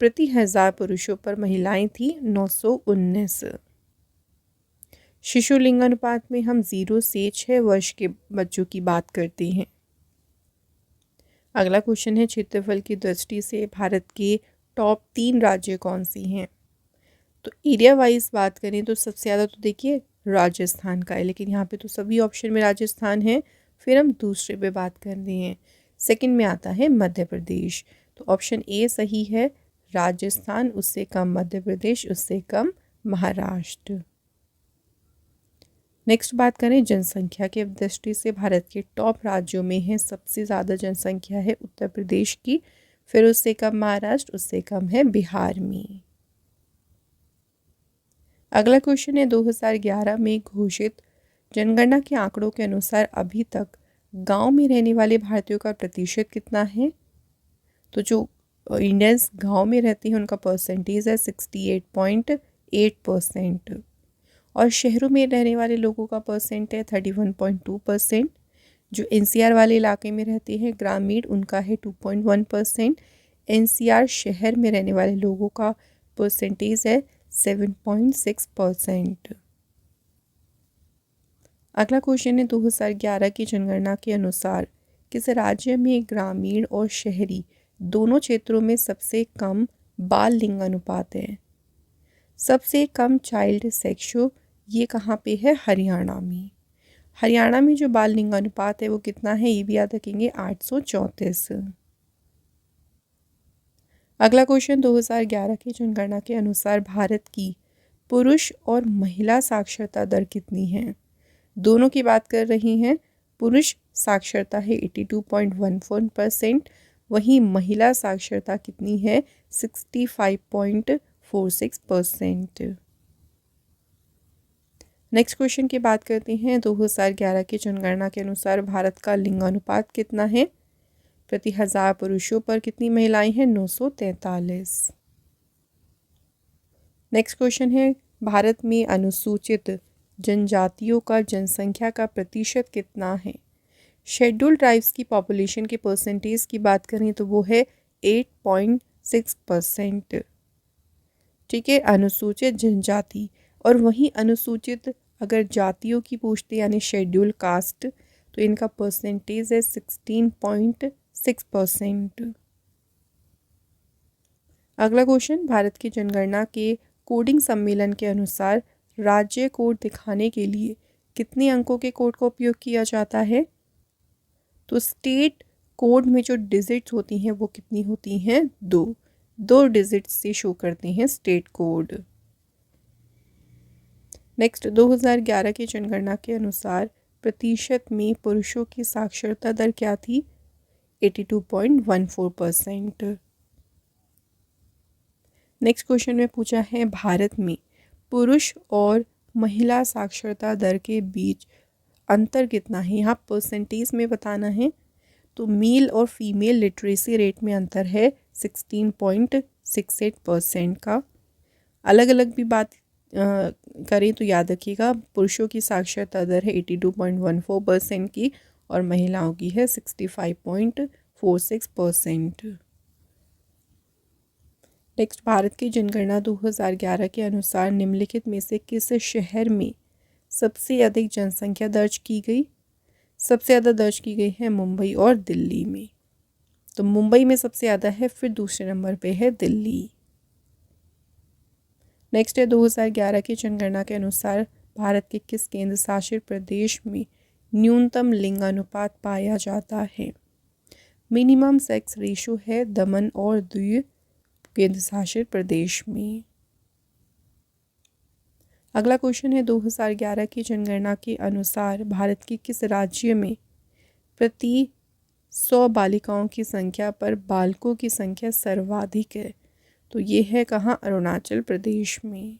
प्रति 1000 पुरुषों पर महिलाएं थी 919। शिशु लिंग अनुपात में हम 0 से 6 वर्ष के बच्चों की बात करते हैं। अगला क्वेश्चन है, क्षेत्रफल की दृष्टि से भारत के टॉप 3 राज्य कौन सी हैं? तो एरिया वाइज बात करें तो सबसे ज़्यादा तो देखिए राजस्थान का है, लेकिन यहाँ पे तो सभी ऑप्शन में राजस्थान है। फिर हम दूसरे पे बात कर रहे हैं, सेकंड में आता है मध्य प्रदेश। तो ऑप्शन ए सही है, राजस्थान, उससे कम मध्य प्रदेश, उससे कम महाराष्ट्र। नेक्स्ट बात करें जनसंख्या की दृष्टि से भारत के टॉप राज्यों में है सबसे ज़्यादा जनसंख्या है उत्तर प्रदेश की, फिर उससे कम महाराष्ट्र, उससे कम है बिहार में। अगला क्वेश्चन है, 2011 में घोषित जनगणना के आंकड़ों के अनुसार अभी तक गांव में रहने वाले भारतीयों का प्रतिशत कितना है? तो जो इंडियंस गांव में रहते हैं उनका परसेंटेज है 68.8% और शहरों में रहने वाले लोगों का परसेंट है 31.2%। जो एनसीआर वाले इलाके में रहते हैं ग्रामीण, उनका है 2.1%। एनसीआर शहर में रहने वाले लोगों का परसेंटेज है 7.6%। अगला क्वेश्चन है, 2011 की जनगणना के अनुसार किस राज्य में ग्रामीण और शहरी दोनों क्षेत्रों में सबसे कम बाल लिंग अनुपात है? सबसे कम चाइल्ड सेक्सो ये कहाँ पे है? हरियाणा में। हरियाणा में जो बाल लिंग अनुपात है वो कितना है? ये भी याद रखेंगे, 834। अगला क्वेश्चन, 2011 की जनगणना के अनुसार भारत की पुरुष और महिला साक्षरता दर कितनी है? दोनों की बात कर रही हैं। पुरुष साक्षरता है 82.14%, वहीं महिला साक्षरता कितनी है? 65.46%। नेक्स्ट क्वेश्चन की बात करते हैं, 2011 की जनगणना के अनुसार भारत का लिंगानुपात कितना है? प्रति 1000 पुरुषों पर कितनी महिलाएं हैं? 943। नेक्स्ट क्वेश्चन है, भारत में अनुसूचित जनजातियों का जनसंख्या का प्रतिशत कितना है? शेड्यूल ट्राइब्स की पॉपुलेशन के परसेंटेज की बात करें तो वो है 8.6%। ठीक है, अनुसूचित जनजाति। और वहीं अनुसूचित अगर जातियों की पूछते यानी शेड्यूल कास्ट तो इनका परसेंटेज है 16.6%। अगला क्वेश्चन, भारत की जनगणना के कोडिंग सम्मेलन के अनुसार राज्य कोड दिखाने के लिए कितने अंकों के कोड का उपयोग किया जाता है? तो स्टेट कोड में जो डिजिट्स होती हैं वो कितनी होती हैं? 2 डिजिट्स से शो करते हैं स्टेट कोड। नेक्स्ट, 2011 की जनगणना के अनुसार प्रतिशत में पुरुषों की साक्षरता दर क्या थी? 82.14%। नेक्स्ट क्वेश्चन में पूछा है, भारत में पुरुष और महिला साक्षरता दर के बीच अंतर कितना है? यहाँ परसेंटेज में बताना है। तो मेल और फीमेल लिटरेसी रेट में अंतर है 16.68% का। अलग अलग भी बात करें तो याद रखिएगा, पुरुषों की साक्षरता दर है 82.14% की और महिलाओं की है 65.46%। नेक्स्ट, भारत की जनगणना 2011 के अनुसार निम्नलिखित में से किस शहर में सबसे अधिक जनसंख्या दर्ज की गई? सबसे ज़्यादा दर्ज की गई है मुंबई और दिल्ली में। तो मुंबई में सबसे ज़्यादा है, फिर दूसरे नंबर पे है दिल्ली। नेक्स्ट है 2011 की जनगणना के अनुसार भारत के किस केंद्र शासित प्रदेश में न्यूनतम लिंगानुपात पाया जाता है? मिनिमम सेक्स रेशो है दमन और दीव केंद्र शासित प्रदेश में। अगला क्वेश्चन है 2011 की जनगणना के अनुसार भारत के किस राज्य में प्रति 100 बालिकाओं की संख्या पर बालकों की संख्या सर्वाधिक है? तो ये है कहाँ? अरुणाचल प्रदेश में।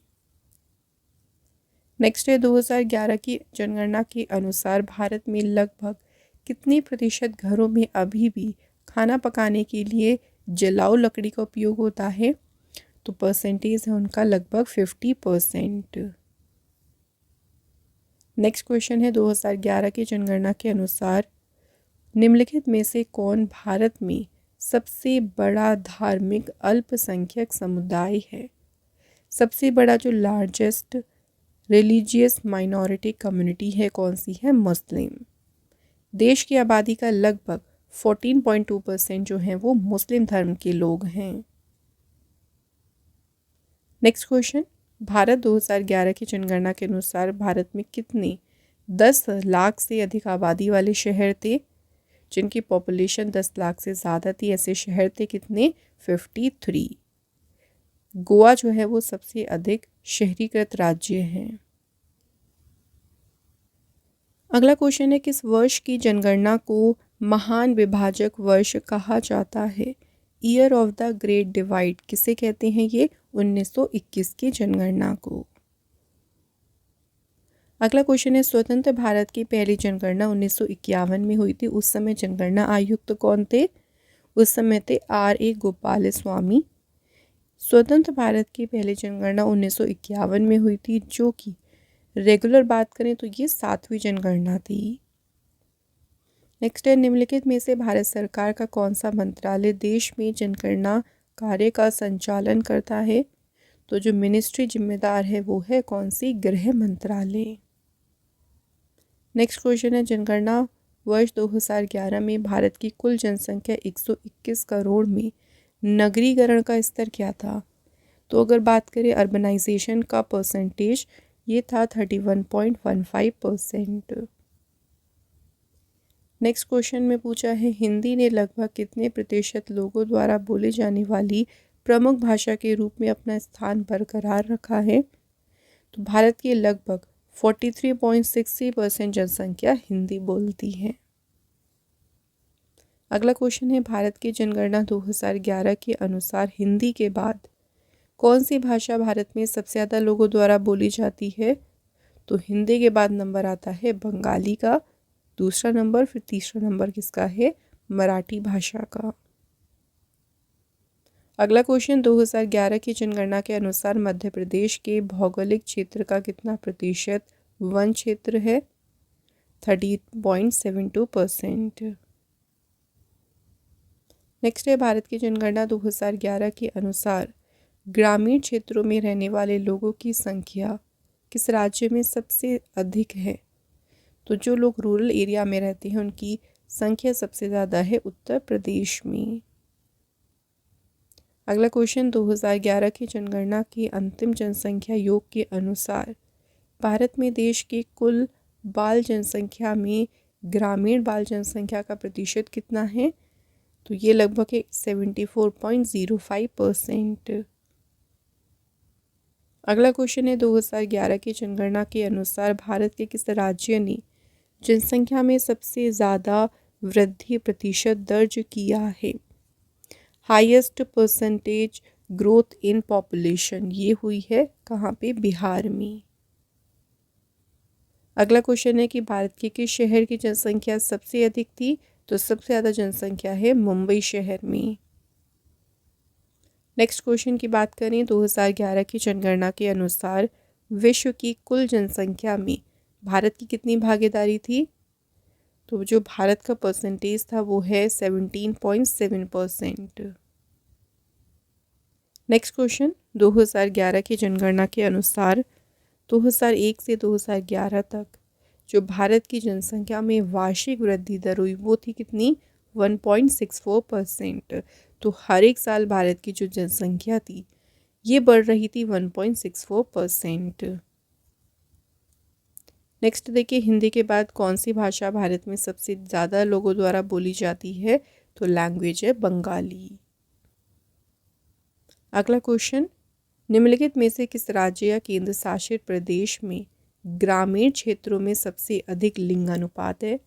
नेक्स्ट है 2011 की जनगणना के अनुसार भारत में लगभग कितने प्रतिशत घरों में अभी भी खाना पकाने के लिए जलाऊ लकड़ी का उपयोग होता है? तो परसेंटेज है उनका लगभग 50%। नेक्स्ट क्वेश्चन है 2011 की जनगणना के अनुसार निम्नलिखित में से कौन भारत में सबसे बड़ा धार्मिक अल्पसंख्यक समुदाय है? सबसे बड़ा जो लार्जेस्ट रिलीजियस माइनॉरिटी कम्युनिटी है कौन सी है? मुस्लिम। देश की आबादी का लगभग 14.2% जो हैं वो मुस्लिम धर्म के लोग हैं। नेक्स्ट क्वेश्चन, भारत 2011 की जनगणना के अनुसार भारत में कितने 10 लाख से अधिक आबादी वाले शहर थे? जिनकी पॉपुलेशन 10 लाख से ज़्यादा थी, ऐसे शहर थे कितने? 53। गोवा जो है वो सबसे अधिक शहरीकृत राज्य है। अगला क्वेश्चन है किस वर्ष की जनगणना को महान विभाजक वर्ष कहा जाता है? Year of the great divide किसे कहते हैं? ये 1921 की जनगणना को। अगला क्वेश्चन है स्वतंत्र भारत की पहली जनगणना 1951 में हुई थी। उस समय जनगणना आयुक्त कौन थे? उस समय थे R.A. गोपाल स्वामी। स्वतंत्र भारत की पहली जनगणना 1951 में हुई थी, जो कि रेगुलर बात करें तो ये 7वीं जनगणना थी। नेक्स्ट है निम्नलिखित में से भारत सरकार का कौन सा मंत्रालय देश में जनगणना कार्य का संचालन करता है? तो जो मिनिस्ट्री जिम्मेदार है वो है कौन सी? गृह मंत्रालय। नेक्स्ट क्वेश्चन है जनगणना वर्ष 2011 में भारत की कुल जनसंख्या 121 करोड़ में नगरीकरण का स्तर क्या था? तो अगर बात करें अर्बनाइजेशन का परसेंटेज, ये था 31.15%। नेक्स्ट क्वेश्चन में पूछा है हिंदी ने लगभग कितने प्रतिशत लोगों द्वारा बोली जाने वाली प्रमुख भाषा के रूप में अपना स्थान बरकरार रखा है? तो भारत की लगभग 43.60% जनसंख्या हिंदी बोलती है। अगला क्वेश्चन है भारत की जनगणना 2011 के अनुसार हिंदी के बाद कौन सी भाषा भारत में सबसे ज़्यादा लोगों द्वारा बोली जाती है? तो हिंदी के बाद नंबर आता है बंगाली का, दूसरा नंबर, फिर तीसरा नंबर किसका है? मराठी भाषा का। अगला क्वेश्चन 2011 की जनगणना के अनुसार मध्य प्रदेश के भौगोलिक क्षेत्र का कितना प्रतिशत वन क्षेत्र है? 30.72%। नेक्स्ट है भारत की जनगणना 2011 के अनुसार ग्रामीण क्षेत्रों में रहने वाले लोगों की संख्या किस राज्य में सबसे अधिक है? तो जो लोग रूरल एरिया में रहते हैं उनकी संख्या सबसे ज़्यादा है उत्तर प्रदेश में। अगला क्वेश्चन 2011 की जनगणना की अंतिम जनसंख्या योग के अनुसार भारत में देश की कुल बाल जनसंख्या में ग्रामीण बाल जनसंख्या का प्रतिशत कितना है? तो ये लगभग है 74.05%। अगला क्वेश्चन है 2011 की जनगणना के अनुसार भारत के किस राज्य ने जनसंख्या में सबसे ज़्यादा वृद्धि प्रतिशत दर्ज किया है? Highest percentage growth in population ये हुई है कहाँ पे? बिहार में। अगला क्वेश्चन है कि भारत के किस शहर की जनसंख्या सबसे अधिक थी? तो सबसे ज़्यादा जनसंख्या है मुंबई शहर में। नेक्स्ट क्वेश्चन की बात करें 2011 की जनगणना के अनुसार विश्व की कुल जनसंख्या में भारत की कितनी भागीदारी थी? तो जो भारत का परसेंटेज था वो है 17.7%। नेक्स्ट क्वेश्चन, 2011 की जनगणना के अनुसार 2001 से 2011 तक जो भारत की जनसंख्या में वार्षिक वृद्धि दर हुई वो थी कितनी? 1.64%। तो हर एक साल भारत की जो जनसंख्या थी ये बढ़ रही थी 1.64%। नेक्स्ट देखिए, हिंदी के बाद कौन सी भाषा भारत में सबसे ज़्यादा लोगों द्वारा बोली जाती है? तो लैंग्वेज है बंगाली। अगला क्वेश्चन, निम्नलिखित में से किस राज्य या केंद्र शासित प्रदेश में ग्रामीण क्षेत्रों में सबसे अधिक लिंगानुपात है?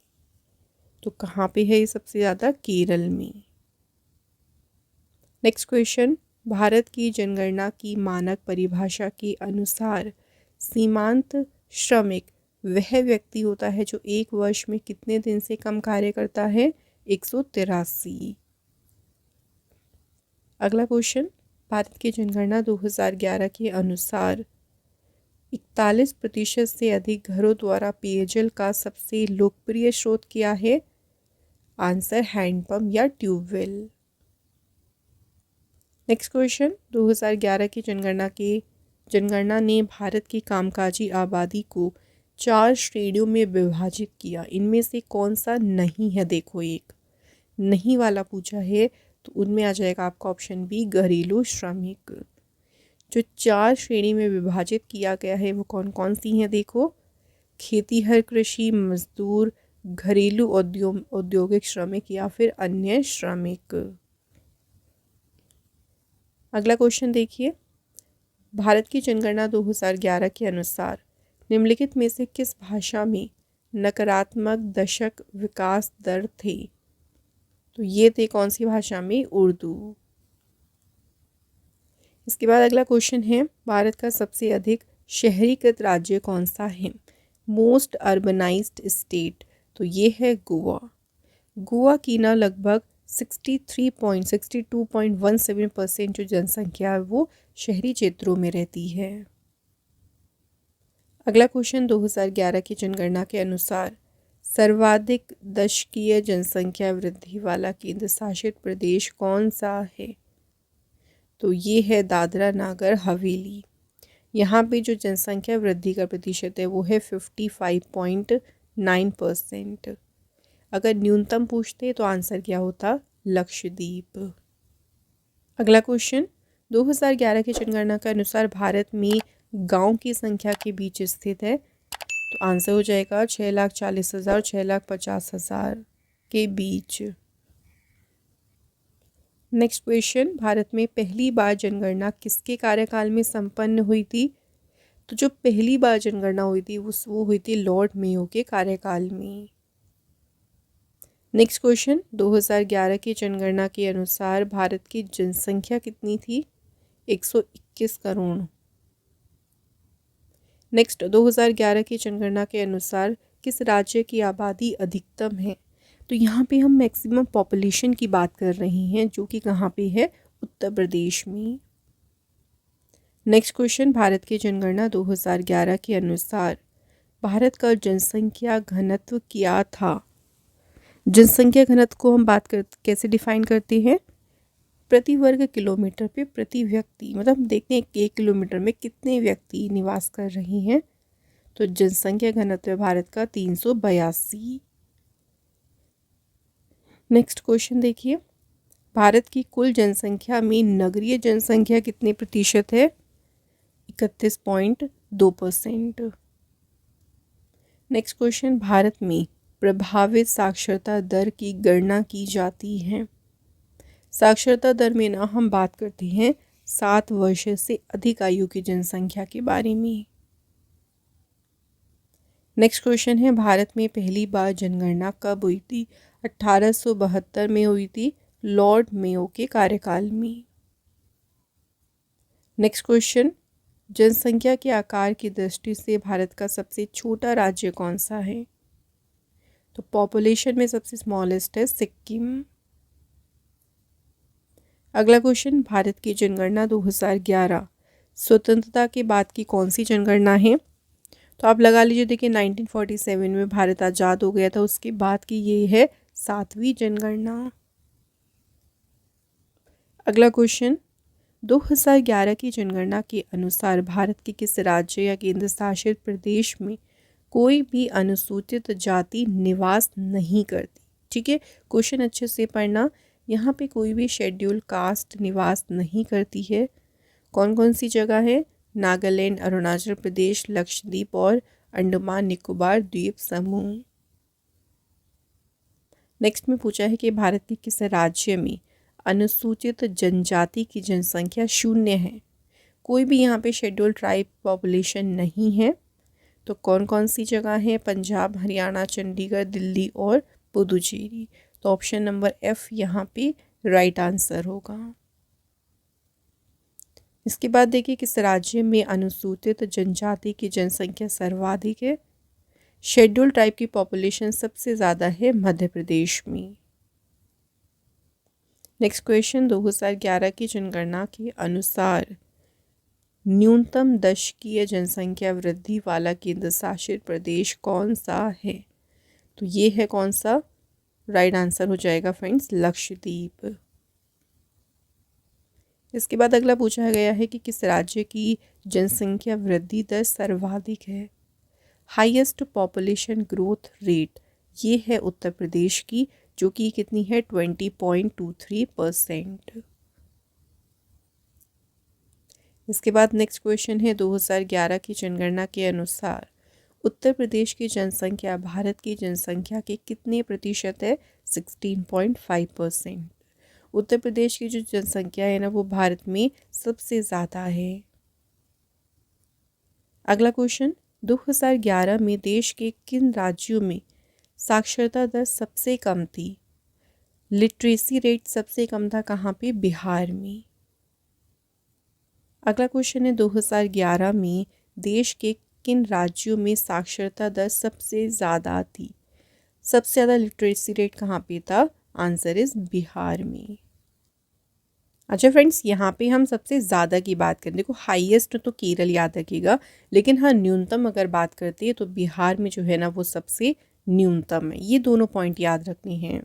तो कहाँ पे है ये सबसे ज़्यादा? केरल में। नेक्स्ट क्वेश्चन, भारत की जनगणना की मानक परिभाषा के अनुसार सीमांत श्रमिक वह व्यक्ति होता है जो एक वर्ष में कितने दिन से कम कार्य करता है? 183। अगला क्वेश्चन, भारत की जनगणना 2011 के अनुसार 41% से अधिक घरों द्वारा पेयजल का सबसे लोकप्रिय स्रोत क्या है? आंसर हैंडपंप या ट्यूबवेल। नेक्स्ट क्वेश्चन, 2011 की जनगणना ने भारत की कामकाजी आबादी को 4 श्रेणियों में विभाजित किया। इनमें से कौन सा नहीं है? देखो, एक नहीं वाला पूछा है तो उनमें आ जाएगा आपका ऑप्शन बी, घरेलू श्रमिक। जो 4 श्रेणी में विभाजित किया गया है वो कौन कौन सी हैं? देखो, खेतीहर कृषि मजदूर, घरेलू औद्योगिक श्रमिक या फिर अन्य श्रमिक। अगला क्वेश्चन देखिए, भारत की जनगणना 2011 के अनुसार निम्नलिखित में से किस भाषा में नकारात्मक दशक विकास दर थे? तो ये थे कौन सी भाषा में? उर्दू। इसके बाद अगला क्वेश्चन है, भारत का सबसे अधिक शहरीकृत राज्य कौन सा है? मोस्ट अर्बनाइज्ड स्टेट, तो ये है गोवा। गोवा की ना लगभग 62.17% जो जनसंख्या है वो शहरी क्षेत्रों में रहती है। अगला क्वेश्चन, 2011 की जनगणना के अनुसार सर्वाधिक दशकीय जनसंख्या वृद्धि वाला केंद्र शासित प्रदेश कौन सा है? तो ये है दादरा नागर हवेली। यहाँ पे जो जनसंख्या वृद्धि का प्रतिशत है वो है 55.9%। अगर न्यूनतम पूछते तो आंसर क्या होता? लक्षद्वीप। अगला क्वेश्चन, 2011 की जनगणना के अनुसार भारत में गांव की संख्या के बीच स्थित है। तो आंसर हो जाएगा 6,40,000 और 6,50,000 के बीच। नेक्स्ट क्वेश्चन, भारत में पहली बार जनगणना किसके कार्यकाल में संपन्न हुई थी? तो जो पहली बार जनगणना हुई थी वो हुई थी लॉर्ड मेयो के कार्यकाल में। नेक्स्ट क्वेश्चन, 2011 की जनगणना के अनुसार भारत की जनसंख्या कितनी थी? 121 करोड़। नेक्स्ट, 2011 की जनगणना के अनुसार किस राज्य की आबादी अधिकतम है? तो यहाँ पे हम मैक्सिमम पॉपुलेशन की बात कर रहे हैं जो कि कहाँ पे है? उत्तर प्रदेश में। नेक्स्ट क्वेश्चन, भारत की जनगणना 2011 के अनुसार भारत का जनसंख्या घनत्व क्या था? जनसंख्या घनत्व को हम कैसे डिफाइन करते हैं? प्रति वर्ग किलोमीटर पे प्रति व्यक्ति, मतलब देखते हैं 1 किलोमीटर में कितने व्यक्ति निवास कर रहे हैं। तो जनसंख्या घनत्व भारत का 382। नेक्स्ट क्वेश्चन देखिए, भारत की कुल जनसंख्या में नगरीय जनसंख्या कितने प्रतिशत है? 31.2%। नेक्स्ट क्वेश्चन, भारत में प्रभावित साक्षरता दर की गणना की जाती है। साक्षरता दर में ना हम बात करते हैं 7 वर्ष से अधिक आयु की जनसंख्या के बारे में। नेक्स्ट क्वेश्चन है, भारत में पहली बार जनगणना कब हुई थी? 1872 में हुई थी, लॉर्ड मेयो के कार्यकाल में। नेक्स्ट क्वेश्चन, जनसंख्या के आकार की दृष्टि से भारत का सबसे छोटा राज्य कौन सा है? तो पॉपुलेशन में सबसे स्मॉलेस्ट है सिक्किम। अगला क्वेश्चन, भारत की जनगणना 2011 स्वतंत्रता के बाद की कौन सी जनगणना है? तो आप लगा लीजिए, देखिए 1947 में भारत आज़ाद हो गया था, उसके बाद की ये है 7वीं जनगणना। अगला क्वेश्चन, 2011 की जनगणना के अनुसार भारत के किस राज्य या केंद्र शासित प्रदेश में कोई भी अनुसूचित जाति निवास नहीं करती? ठीक है, क्वेश्चन अच्छे से पढ़ना। यहाँ पे कोई भी शेड्यूल कास्ट निवास नहीं करती है। कौन कौन सी जगह है? नागालैंड, अरुणाचल प्रदेश, लक्षद्वीप और अंडमान निकोबार द्वीप समूह। नेक्स्ट में पूछा है कि भारत के किस राज्य में अनुसूचित जनजाति की जनसंख्या 0 है? कोई भी यहाँ पे शेड्यूल ट्राइब पॉपुलेशन नहीं है। तो कौन कौन सी जगह है? पंजाब, हरियाणा, चंडीगढ़, दिल्ली और पुदुचेरी। तो ऑप्शन नंबर F यहाँ पे राइट आंसर होगा। इसके बाद देखिए, किस राज्य में अनुसूचित जनजाति की जनसंख्या सर्वाधिक है? शेड्यूल ट्राइब की पॉपुलेशन सबसे ज़्यादा है मध्य प्रदेश में। नेक्स्ट क्वेश्चन, 2011 की जनगणना के अनुसार न्यूनतम दशकीय जनसंख्या वृद्धि वाला केंद्र शासित प्रदेश कौन सा है? तो ये है कौन सा? राइट आंसर हो जाएगा फ्रेंड्स लक्षद्वीप। इसके बाद अगला पूछा गया है कि किस राज्य की जनसंख्या वृद्धि दर सर्वाधिक है? हाईएस्ट पॉपुलेशन ग्रोथ रेट ये है उत्तर प्रदेश की, जो कि कितनी है? 20.23%। इसके बाद नेक्स्ट क्वेश्चन है, 2011 की जनगणना के अनुसार उत्तर प्रदेश की जनसंख्या भारत की जनसंख्या के कितने प्रतिशत है? 16.5%। उत्तर प्रदेश की जो जनसंख्या है ना, वो भारत में सबसे ज़्यादा है। अगला क्वेश्चन, 2011 में देश के किन राज्यों में साक्षरता दर सबसे कम थी? लिटरेसी रेट सबसे कम था कहाँ पे? बिहार में। अगला क्वेश्चन है, 2011 में देश के किन राज्यों में साक्षरता दर सबसे ज़्यादा थी? सबसे ज़्यादा लिटरेसी रेट कहाँ पे था? आंसर इज बिहार में। अच्छा फ्रेंड्स, यहाँ पे हम सबसे ज़्यादा की बात करें, देखो हाईएस्ट तो केरल याद रखिएगा, लेकिन हाँ न्यूनतम अगर बात करते हैं तो बिहार में जो है ना वो सबसे न्यूनतम है। ये दोनों पॉइंट याद रखने हैं।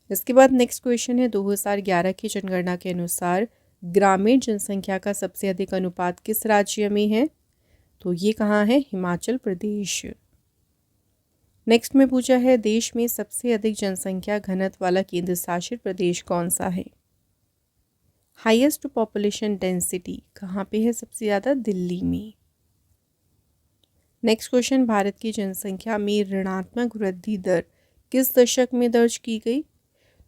इसके बाद नेक्स्ट क्वेश्चन है, 2011 की जनगणना के अनुसार ग्रामीण जनसंख्या का सबसे अधिक अनुपात किस राज्य में है? तो ये कहाँ है? हिमाचल प्रदेश। नेक्स्ट में पूछा है, देश में सबसे अधिक जनसंख्या घनत्व वाला केंद्र शासित प्रदेश कौन सा है? हाईएस्ट पॉपुलेशन डेंसिटी कहाँ पे है सबसे ज़्यादा? दिल्ली में। नेक्स्ट क्वेश्चन, भारत की जनसंख्या में ऋणात्मक वृद्धि दर किस दशक में दर्ज की गई?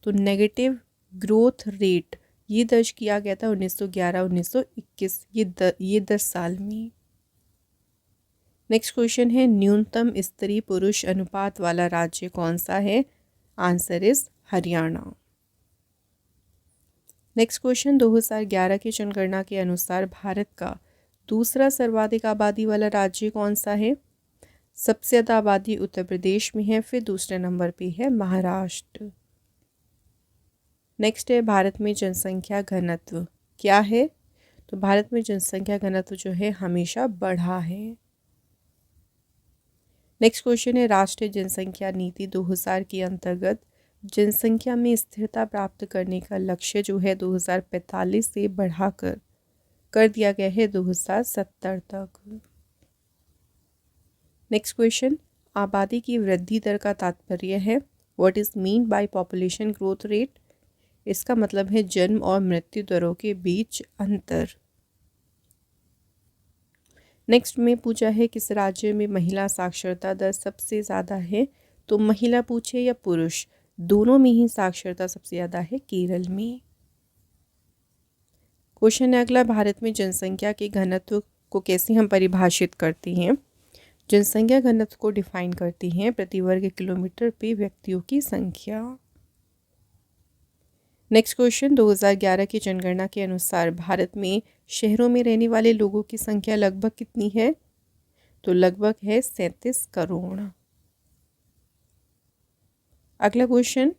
तो नेगेटिव ग्रोथ रेट ये दर्ज किया गया था 1911-1921, ये 10 साल में। नेक्स्ट क्वेश्चन है, न्यूनतम स्त्री पुरुष अनुपात वाला राज्य कौन सा है? Answer is Haryana. Next question, 2011 की जनगणना के अनुसार भारत का दूसरा सर्वाधिक आबादी वाला राज्य कौन सा है? सबसे ज़्यादा आबादी उत्तर प्रदेश में है, फिर दूसरे नंबर पे है महाराष्ट्र। नेक्स्ट है, भारत में जनसंख्या घनत्व क्या है? तो भारत में जनसंख्या घनत्व जो है हमेशा बढ़ा है। नेक्स्ट क्वेश्चन है, राष्ट्रीय जनसंख्या नीति 2000 के अंतर्गत जनसंख्या में स्थिरता प्राप्त करने का लक्ष्य जो है 2045 से बढ़ाकर कर दिया गया है 2070 तक। नेक्स्ट क्वेश्चन, आबादी की वृद्धि दर का तात्पर्य है what is mean by population growth rate? इसका मतलब है जन्म और मृत्यु दरों के बीच अंतर। नेक्स्ट में पूछा है, किस राज्य में महिला साक्षरता दर सबसे ज़्यादा है? तो महिला पूछे या पुरुष, दोनों में ही साक्षरता सबसे ज़्यादा है केरल में। क्वेश्चन है अगला, भारत में जनसंख्या के घनत्व को कैसे हम परिभाषित करते हैं? जनसंख्या घनत्व को डिफाइन करती हैं प्रति वर्ग किलोमीटर पे व्यक्तियों की संख्या। नेक्स्ट क्वेश्चन, 2011 की जनगणना के अनुसार भारत में शहरों में रहने वाले लोगों की संख्या लगभग कितनी है? तो लगभग है 37 करोड़। अगला क्वेश्चन,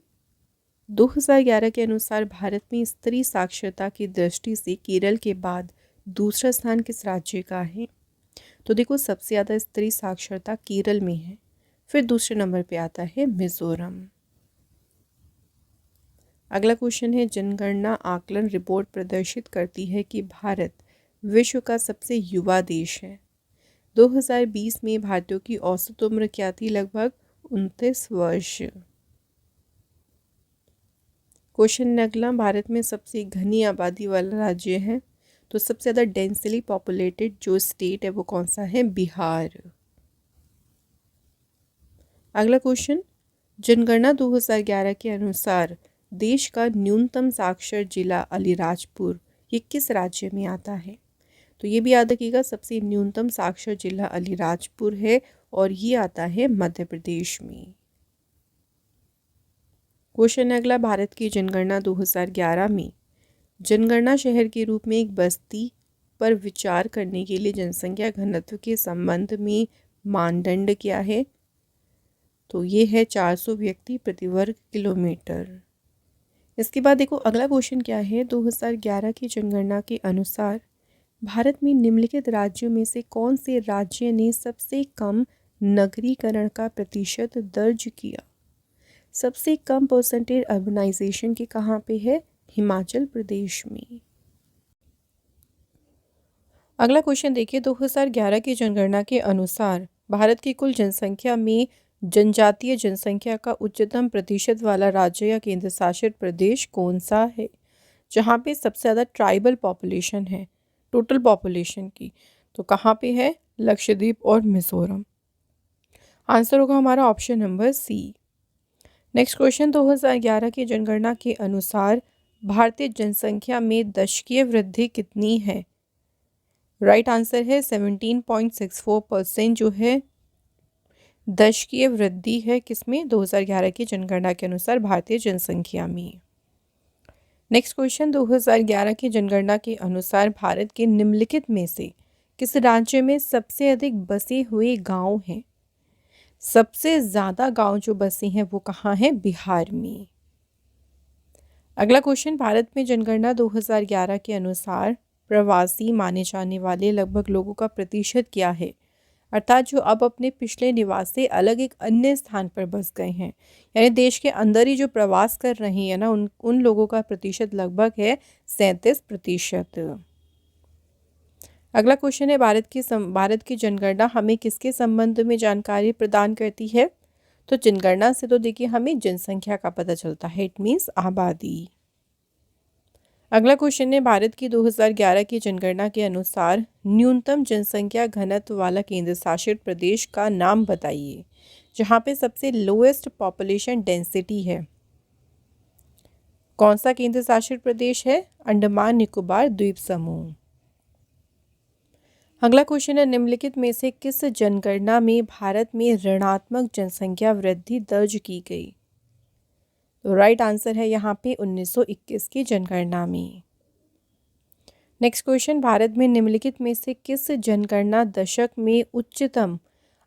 2011 के अनुसार भारत में स्त्री साक्षरता की दृष्टि से केरल के बाद दूसरा स्थान किस राज्य का है? तो देखो सबसे ज़्यादा स्त्री साक्षरता केरल में है, फिर दूसरे नंबर पे आता है मिजोरम। अगला क्वेश्चन है, जनगणना आकलन रिपोर्ट प्रदर्शित करती है कि भारत विश्व का सबसे युवा देश है। 2020 में भारतीयों की औसत उम्र क्या थी? लगभग 29 वर्ष। क्वेश्चन अगला, भारत में सबसे घनी आबादी वाला राज्य है, तो सबसे ज़्यादा डेंसली पॉपुलेटेड जो स्टेट है वो कौन सा है? बिहार। अगला क्वेश्चन, जनगणना 2011 के अनुसार देश का न्यूनतम साक्षर जिला अलीराजपुर ये किस राज्य में आता है? तो ये भी याद रखिएगा, सबसे न्यूनतम साक्षर जिला अलीराजपुर है और ये आता है मध्य प्रदेश में। क्वेश्चन अगला, भारत की जनगणना 2011 में जनगणना शहर के रूप में एक बस्ती पर विचार करने के लिए जनसंख्या घनत्व के संबंध में मानदंड क्या है? तो ये है 400 व्यक्ति प्रति वर्ग किलोमीटर। इसके बाद देखो अगला क्वेश्चन क्या है, 2011 की जनगणना के अनुसार भारत में निम्नलिखित राज्यों में से कौन से राज्य ने सबसे कम नगरीकरण का प्रतिशत दर्ज किया? सबसे कम परसेंटेज अर्बनाइजेशन के कहाँ पे है? हिमाचल प्रदेश में। अगला क्वेश्चन देखिए, 2011 की जनगणना के अनुसार भारत की कुल जनसंख्या में जनजातीय जनसंख्या का उच्चतम प्रतिशत वाला राज्य या केंद्र शासित प्रदेश कौन सा है? जहाँ पे सबसे ज़्यादा ट्राइबल पॉपुलेशन है टोटल पॉपुलेशन की, तो कहाँ पे है? लक्षद्वीप और मिजोरम। आंसर होगा हमारा option number C. Next question, 2011 की जनगणना के अनुसार भारतीय जनसंख्या में दशकीय वृद्धि कितनी है? राइट आंसर है 17.64% जो है दशकीय वृद्धि है किसमें? 2011 की जनगणना के अनुसार भारतीय जनसंख्या में। नेक्स्ट क्वेश्चन, 2011 की जनगणना के अनुसार भारत के निम्नलिखित में से किस राज्य में सबसे अधिक बसे हुए गांव हैं? सबसे ज़्यादा गांव जो बसे हैं वो कहाँ हैं? बिहार में। अगला क्वेश्चन, भारत में जनगणना 2011 के अनुसार प्रवासी माने जाने वाले लगभग लोगों का प्रतिशत क्या है? अर्थात जो अब अपने पिछले निवास से अलग एक अन्य स्थान पर बस गए हैं, यानी देश के अंदर ही जो प्रवास कर रहे हैं ना, उन लोगों का प्रतिशत लगभग है 37%। अगला क्वेश्चन है, भारत की जनगणना हमें किसके संबंध में जानकारी प्रदान करती है? तो जनगणना से तो देखिए हमें जनसंख्या का पता चलता है, इट मीन्स आबादी। अगला क्वेश्चन है, भारत की 2011 की जनगणना के अनुसार न्यूनतम जनसंख्या घनत्व वाला केंद्र शासित प्रदेश का नाम बताइए, जहाँ पे सबसे लोएस्ट पॉपुलेशन डेंसिटी है। कौन सा केंद्र शासित प्रदेश है? अंडमान निकोबार द्वीप समूह। अगला क्वेश्चन है, निम्नलिखित में से किस जनगणना में भारत में ऋणात्मक जनसंख्या वृद्धि दर्ज की गई? तो राइट आंसर है यहाँ पे 1921 की जनगणना में। नेक्स्ट क्वेश्चन, भारत में निम्नलिखित में से किस जनगणना दशक में उच्चतम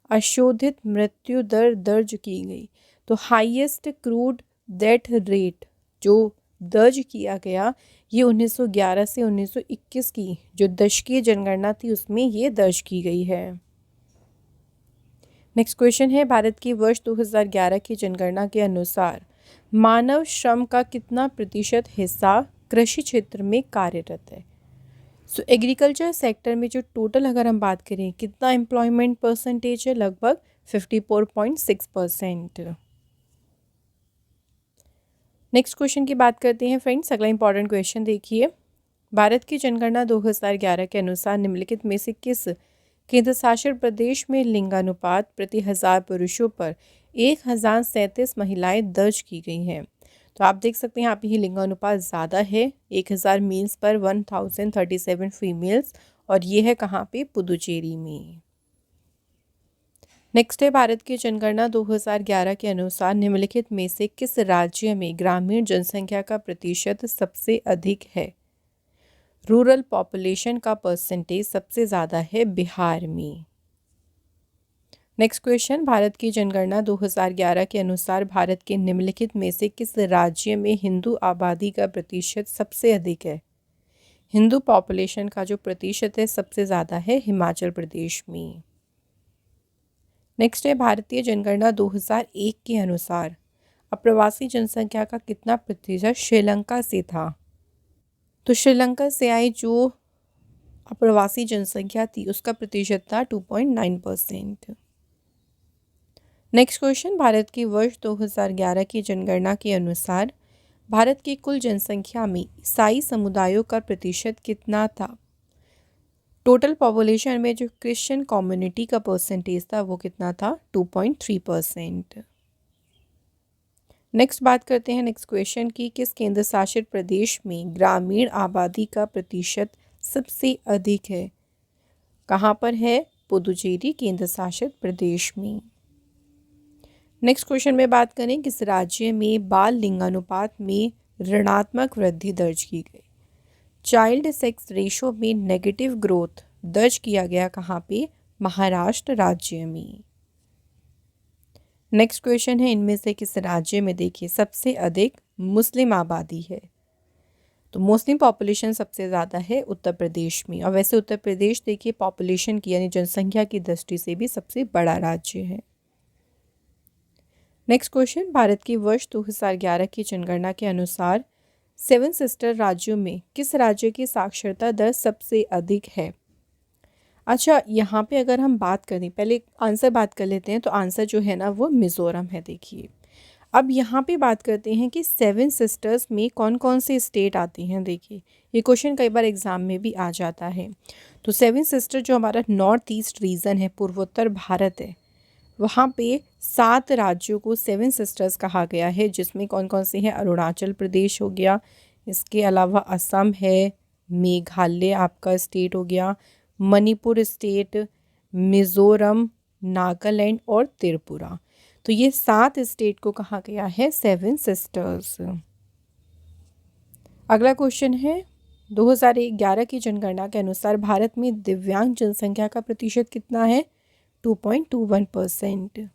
अशोधित मृत्यु दर दर्ज की गई? तो हाईएस्ट क्रूड डेथ रेट जो दर्ज किया गया ये 1911 से 1921 की जो दशकीय जनगणना थी उसमें ये दर्ज की गई है। नेक्स्ट क्वेश्चन है, भारत की वर्ष 2011 की जनगणना के अनुसार मानव श्रम का कितना प्रतिशत हिस्सा कृषि क्षेत्र में कार्यरत है? सो एग्रीकल्चर सेक्टर में जो टोटल अगर हम बात करें कितना एम्प्लॉयमेंट परसेंटेज है? लगभग 54.6%। नेक्स्ट क्वेश्चन की बात करते हैं फ्रेंड्स। अगला इंपॉर्टेंट क्वेश्चन देखिए, भारत की जनगणना 2011 के अनुसार निम्नलिखित में से किस केंद्र शासित प्रदेश में लिंगानुपात प्रति 1000 पुरुषों पर 1037 महिलाएं दर्ज की गई हैं? तो आप देख सकते हैं यहाँ पे ही लिंगानुपात ज़्यादा है, 1000 मेल्स पर 1037 फीमेल्स, और ये है कहाँ पे? पुदुचेरी में। नेक्स्ट है, भारत की जनगणना 2011 के अनुसार निम्नलिखित में से किस राज्य में ग्रामीण जनसंख्या का प्रतिशत सबसे अधिक है? रूरल पॉपुलेशन का परसेंटेज सबसे ज़्यादा है बिहार में। नेक्स्ट क्वेश्चन, भारत की जनगणना 2011 के अनुसार भारत के निम्नलिखित में से किस राज्य में हिंदू आबादी का प्रतिशत सबसे अधिक है? हिंदू पॉपुलेशन का जो प्रतिशत है सबसे ज़्यादा है हिमाचल प्रदेश में। नेक्स्ट है भारतीय जनगणना 2001 के अनुसार अप्रवासी जनसंख्या का कितना प्रतिशत श्रीलंका से था। तो श्रीलंका से आई जो अप्रवासी जनसंख्या थी उसका प्रतिशत था 2.9%। नेक्स्ट क्वेश्चन, भारत की वर्ष 2011 की जनगणना के अनुसार भारत की कुल जनसंख्या में ईसाई समुदायों का प्रतिशत कितना था। टोटल पॉपुलेशन में जो क्रिश्चियन कम्युनिटी का परसेंटेज था वो कितना था, 2.3%। नेक्स्ट बात करते हैं नेक्स्ट क्वेश्चन की, किस केंद्र शासित प्रदेश में ग्रामीण आबादी का प्रतिशत सबसे अधिक है। कहाँ पर है, पुदुचेरी केंद्र शासित प्रदेश में। नेक्स्ट क्वेश्चन में बात करें, किस राज्य में बाल लिंगानुपात में ऋणात्मक वृद्धि दर्ज की गई। चाइल्ड सेक्स रेशो में नेगेटिव ग्रोथ दर्ज किया गया कहाँ पे, महाराष्ट्र राज्य में। नेक्स्ट क्वेश्चन है, इनमें से किस राज्य में देखिए सबसे अधिक मुस्लिम आबादी है। तो मुस्लिम पॉपुलेशन सबसे ज़्यादा है उत्तर प्रदेश में, और वैसे उत्तर प्रदेश देखिए पॉपुलेशन की यानी जनसंख्या की दृष्टि से भी सबसे बड़ा राज्य है। नेक्स्ट क्वेश्चन, भारत की वर्ष 2011 की जनगणना के अनुसार 7 सिस्टर राज्यों में किस राज्य की साक्षरता दर सबसे अधिक है। अच्छा, यहाँ पे अगर हम बात करें, पहले आंसर बात कर लेते हैं, तो आंसर जो है ना वो मिज़ोरम है। देखिए अब यहाँ पे बात करते हैं कि 7 सिस्टर्स में कौन कौन से स्टेट आती हैं। देखिए ये क्वेश्चन कई बार एग्जाम में भी आ जाता है। तो 7 सिस्टर जो हमारा नॉर्थ ईस्ट रीजन है, पूर्वोत्तर भारत है, वहाँ पे 7 राज्यों को 7 सिस्टर्स कहा गया है, जिसमें कौन कौन से हैं, अरुणाचल प्रदेश हो गया, इसके अलावा असम है, मेघालय आपका स्टेट हो गया, मणिपुर स्टेट, मिज़ोरम, नागालैंड और त्रिपुरा। तो ये 7 स्टेट को कहा गया है 7 सिस्टर्स। अगला क्वेश्चन है, 2011 की जनगणना के अनुसार भारत में दिव्यांग जनसंख्या का प्रतिशत कितना है, 2.21%।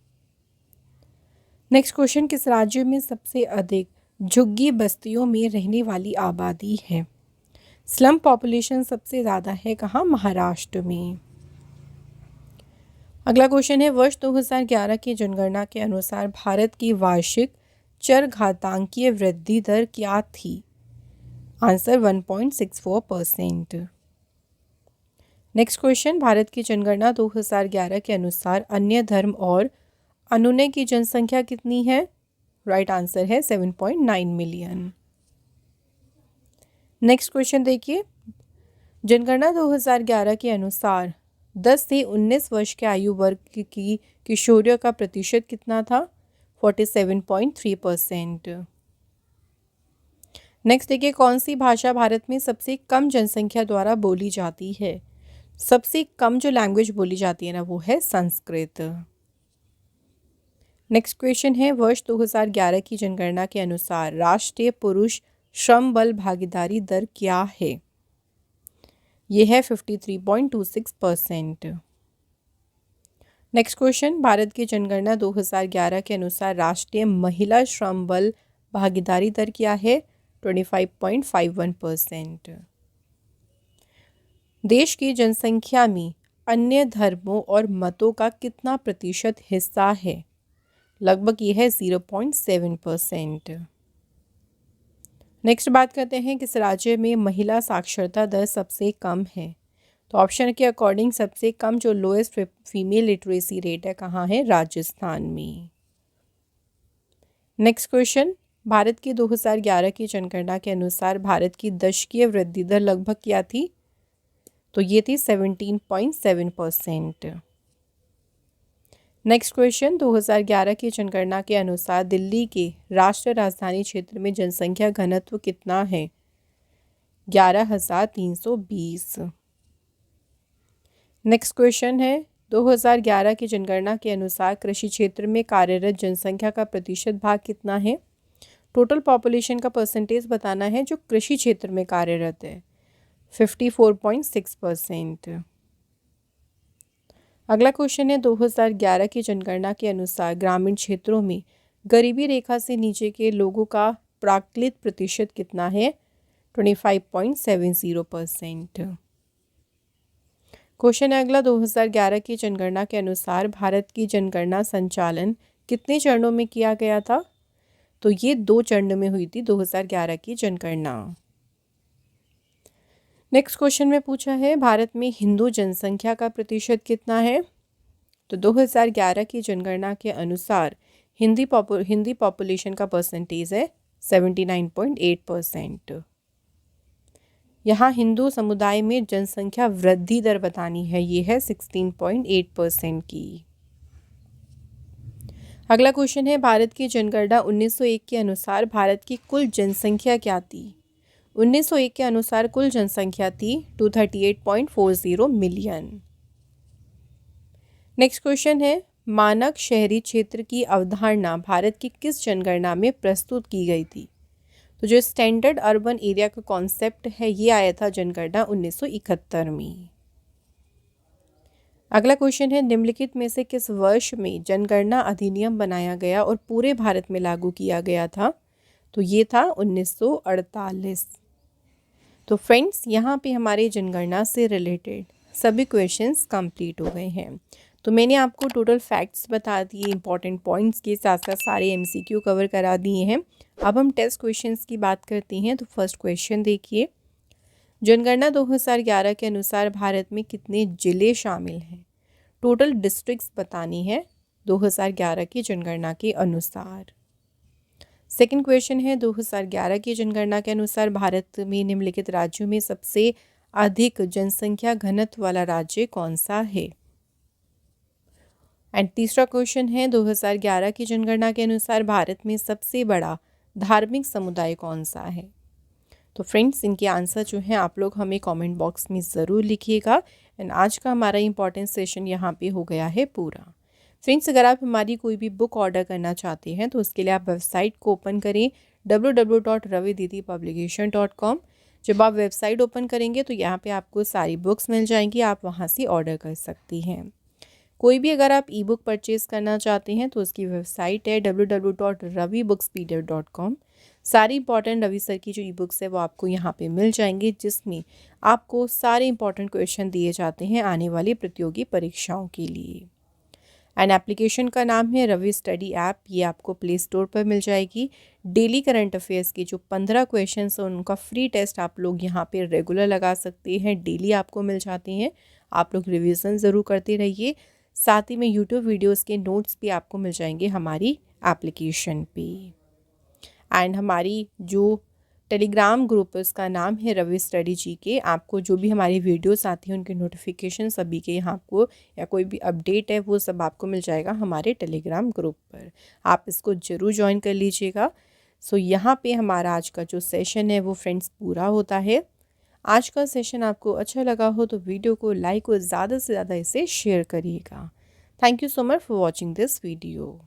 नेक्स्ट क्वेश्चन, किस राज्य में सबसे अधिक झुग्गी बस्तियों में रहने वाली आबादी है। स्लम पॉपुलेशन सबसे ज़्यादा है कहाँ, महाराष्ट्र में। अगला क्वेश्चन है, वर्ष 2011 की जनगणना के अनुसार भारत की वार्षिक चरघातांकीय वृद्धि दर क्या थी। आंसर 1.64%। नेक्स्ट क्वेश्चन, भारत की जनगणना 2011 के अनुसार अन्य धर्म और अनुयायी की जनसंख्या कितनी है। राइट आंसर है 7.9 मिलियन। नेक्स्ट क्वेश्चन देखिए, जनगणना 2011 के अनुसार 10 से 19 वर्ष के आयु वर्ग की किशोरियों का प्रतिशत कितना था, 47.3%। नेक्स्ट देखिए, कौन सी भाषा भारत में सबसे कम जनसंख्या द्वारा बोली जाती है। सबसे कम जो लैंग्वेज बोली जाती है ना वो है संस्कृत। नेक्स्ट क्वेश्चन है, वर्ष 2011 की जनगणना के अनुसार राष्ट्रीय पुरुष श्रम बल भागीदारी दर क्या है। यह है 53.26%। नेक्स्ट क्वेश्चन, भारत की जनगणना 2011 के अनुसार राष्ट्रीय महिला श्रम बल भागीदारी दर क्या है, 25.51%। देश की जनसंख्या में अन्य धर्मों और मतों का कितना प्रतिशत हिस्सा है। लगभग यह है 0.7%। नेक्स्ट बात करते हैं, किस राज्य में महिला साक्षरता दर सबसे कम है। तो ऑप्शन के अकॉर्डिंग सबसे कम जो लोएस्ट फीमेल लिटरेसी रेट है कहाँ है, राजस्थान में। नेक्स्ट क्वेश्चन, भारत की 2011 की जनगणना के अनुसार भारत की दशकीय वृद्धि दर लगभग क्या थी। तो ये थी 17.7%। नेक्स्ट क्वेश्चन, 2011 की जनगणना के अनुसार दिल्ली के राष्ट्रीय राजधानी क्षेत्र में जनसंख्या घनत्व कितना है, 11,320। नेक्स्ट क्वेश्चन है, 2011 की जनगणना के अनुसार कृषि क्षेत्र में कार्यरत जनसंख्या का प्रतिशत भाग कितना है। टोटल पॉपुलेशन का परसेंटेज बताना है जो कृषि क्षेत्र में कार्यरत है, 54.6%। अगला क्वेश्चन है, 2011 की जनगणना के अनुसार ग्रामीण क्षेत्रों में गरीबी रेखा से नीचे के लोगों का प्राकलित प्रतिशत कितना है, 25.70%। क्वेश्चन है अगला, 2011 की जनगणना के अनुसार भारत की जनगणना संचालन कितने चरणों में किया गया था? तो ये 2 चरणों में हुई थी 2011 की जनगणना। नेक्स्ट क्वेश्चन में पूछा है भारत में हिंदू जनसंख्या का प्रतिशत कितना है? तो 2011 की जनगणना के अनुसार हिंदी पॉपुलेशन का परसेंटेज है 79.8%। यहाँ हिंदू समुदाय में जनसंख्या वृद्धि दर बतानी है, ये है 16.8% की। अगला क्वेश्चन है भारत की जनगणना 1901 के अनुसार भारत की कुल जनसंख्या क्या थी? 1901 के अनुसार कुल जनसंख्या थी 238.40 मिलियन। नेक्स्ट क्वेश्चन है मानक शहरी क्षेत्र की अवधारणा भारत की किस जनगणना में प्रस्तुत की गई थी? तो जो स्टैंडर्ड अर्बन एरिया का कॉन्सेप्ट है ये आया था जनगणना 1971 में। अगला क्वेश्चन है निम्नलिखित में से किस वर्ष में जनगणना अधिनियम बनाया गया और पूरे भारत में लागू किया गया था? तो ये था 1948। तो फ्रेंड्स यहाँ पे हमारे जनगणना से रिलेटेड सभी क्वेश्चंस कंप्लीट हो गए हैं। तो मैंने आपको टोटल फैक्ट्स बता दिए, इंपॉर्टेंट पॉइंट्स के साथ साथ सारे एमसीक्यू कवर करा दिए हैं। अब हम टेस्ट क्वेश्चंस की बात करते हैं। तो फर्स्ट क्वेश्चन देखिए, जनगणना 2011 के अनुसार भारत में कितने जिले शामिल हैं? टोटल डिस्ट्रिक्ट्स बतानी है 2011 की जनगणना के अनुसार। सेकंड क्वेश्चन है 2011 की जनगणना के अनुसार भारत में निम्नलिखित राज्यों में सबसे अधिक जनसंख्या घनत्व वाला राज्य कौन सा है? एंड तीसरा क्वेश्चन है 2011 की जनगणना के अनुसार भारत में सबसे बड़ा धार्मिक समुदाय कौन सा है? तो फ्रेंड्स इनके आंसर जो हैं आप लोग हमें कमेंट बॉक्स में ज़रूर लिखिएगा। एंड आज का हमारा इंपॉर्टेंट सेशन यहाँ पे हो गया है पूरा। फ्रेंड्स अगर आप हमारी कोई भी बुक ऑर्डर करना चाहते हैं तो उसके लिए आप वेबसाइट को ओपन करें www.ravididipublication.com। जब आप वेबसाइट ओपन करेंगे तो यहाँ पे आपको सारी बुक्स मिल जाएंगी, आप वहाँ से ऑर्डर कर सकती हैं। कोई भी अगर आप ई बुक परचेज़ करना चाहते हैं तो उसकी वेबसाइट है www.ravibookspdf.com। सारी इंपॉर्टेंट रवि सर की जो ई बुक्स है वो आपको यहाँ पे मिल जाएंगे, जिसमें आपको सारे इंपॉर्टेंट क्वेश्चन दिए जाते हैं आने वाली प्रतियोगी परीक्षाओं के लिए। एंड एप्लीकेशन का नाम है रवि स्टडी ऐप, ये आपको प्ले स्टोर पर मिल जाएगी। डेली करंट अफेयर्स के जो 15 क्वेश्चन हैं उनका फ्री टेस्ट आप लोग यहाँ पे रेगुलर लगा सकते हैं, डेली आपको मिल जाते हैं। आप लोग रिविज़न ज़रूर करते रहिए। साथ ही में यूट्यूब वीडियोस के नोट्स भी आपको मिल जाएंगे हमारी एप्लीकेशन पे। एंड हमारी जो टेलीग्राम ग्रुप है उसका नाम है रवि स्टडी जी के। आपको जो भी हमारी वीडियोस आती हैं उनके नोटिफिकेशन सभी के यहाँ आपको, या कोई भी अपडेट है वो सब आपको मिल जाएगा हमारे टेलीग्राम ग्रुप पर। आप इसको ज़रूर ज्वाइन कर लीजिएगा। सो यहाँ पे हमारा आज का जो सेशन है वो फ्रेंड्स पूरा होता है। आज का सेशन आपको अच्छा लगा हो तो वीडियो को लाइक और ज़्यादा से ज़्यादा इसे शेयर करिएगा। Thank you so much for watching this video.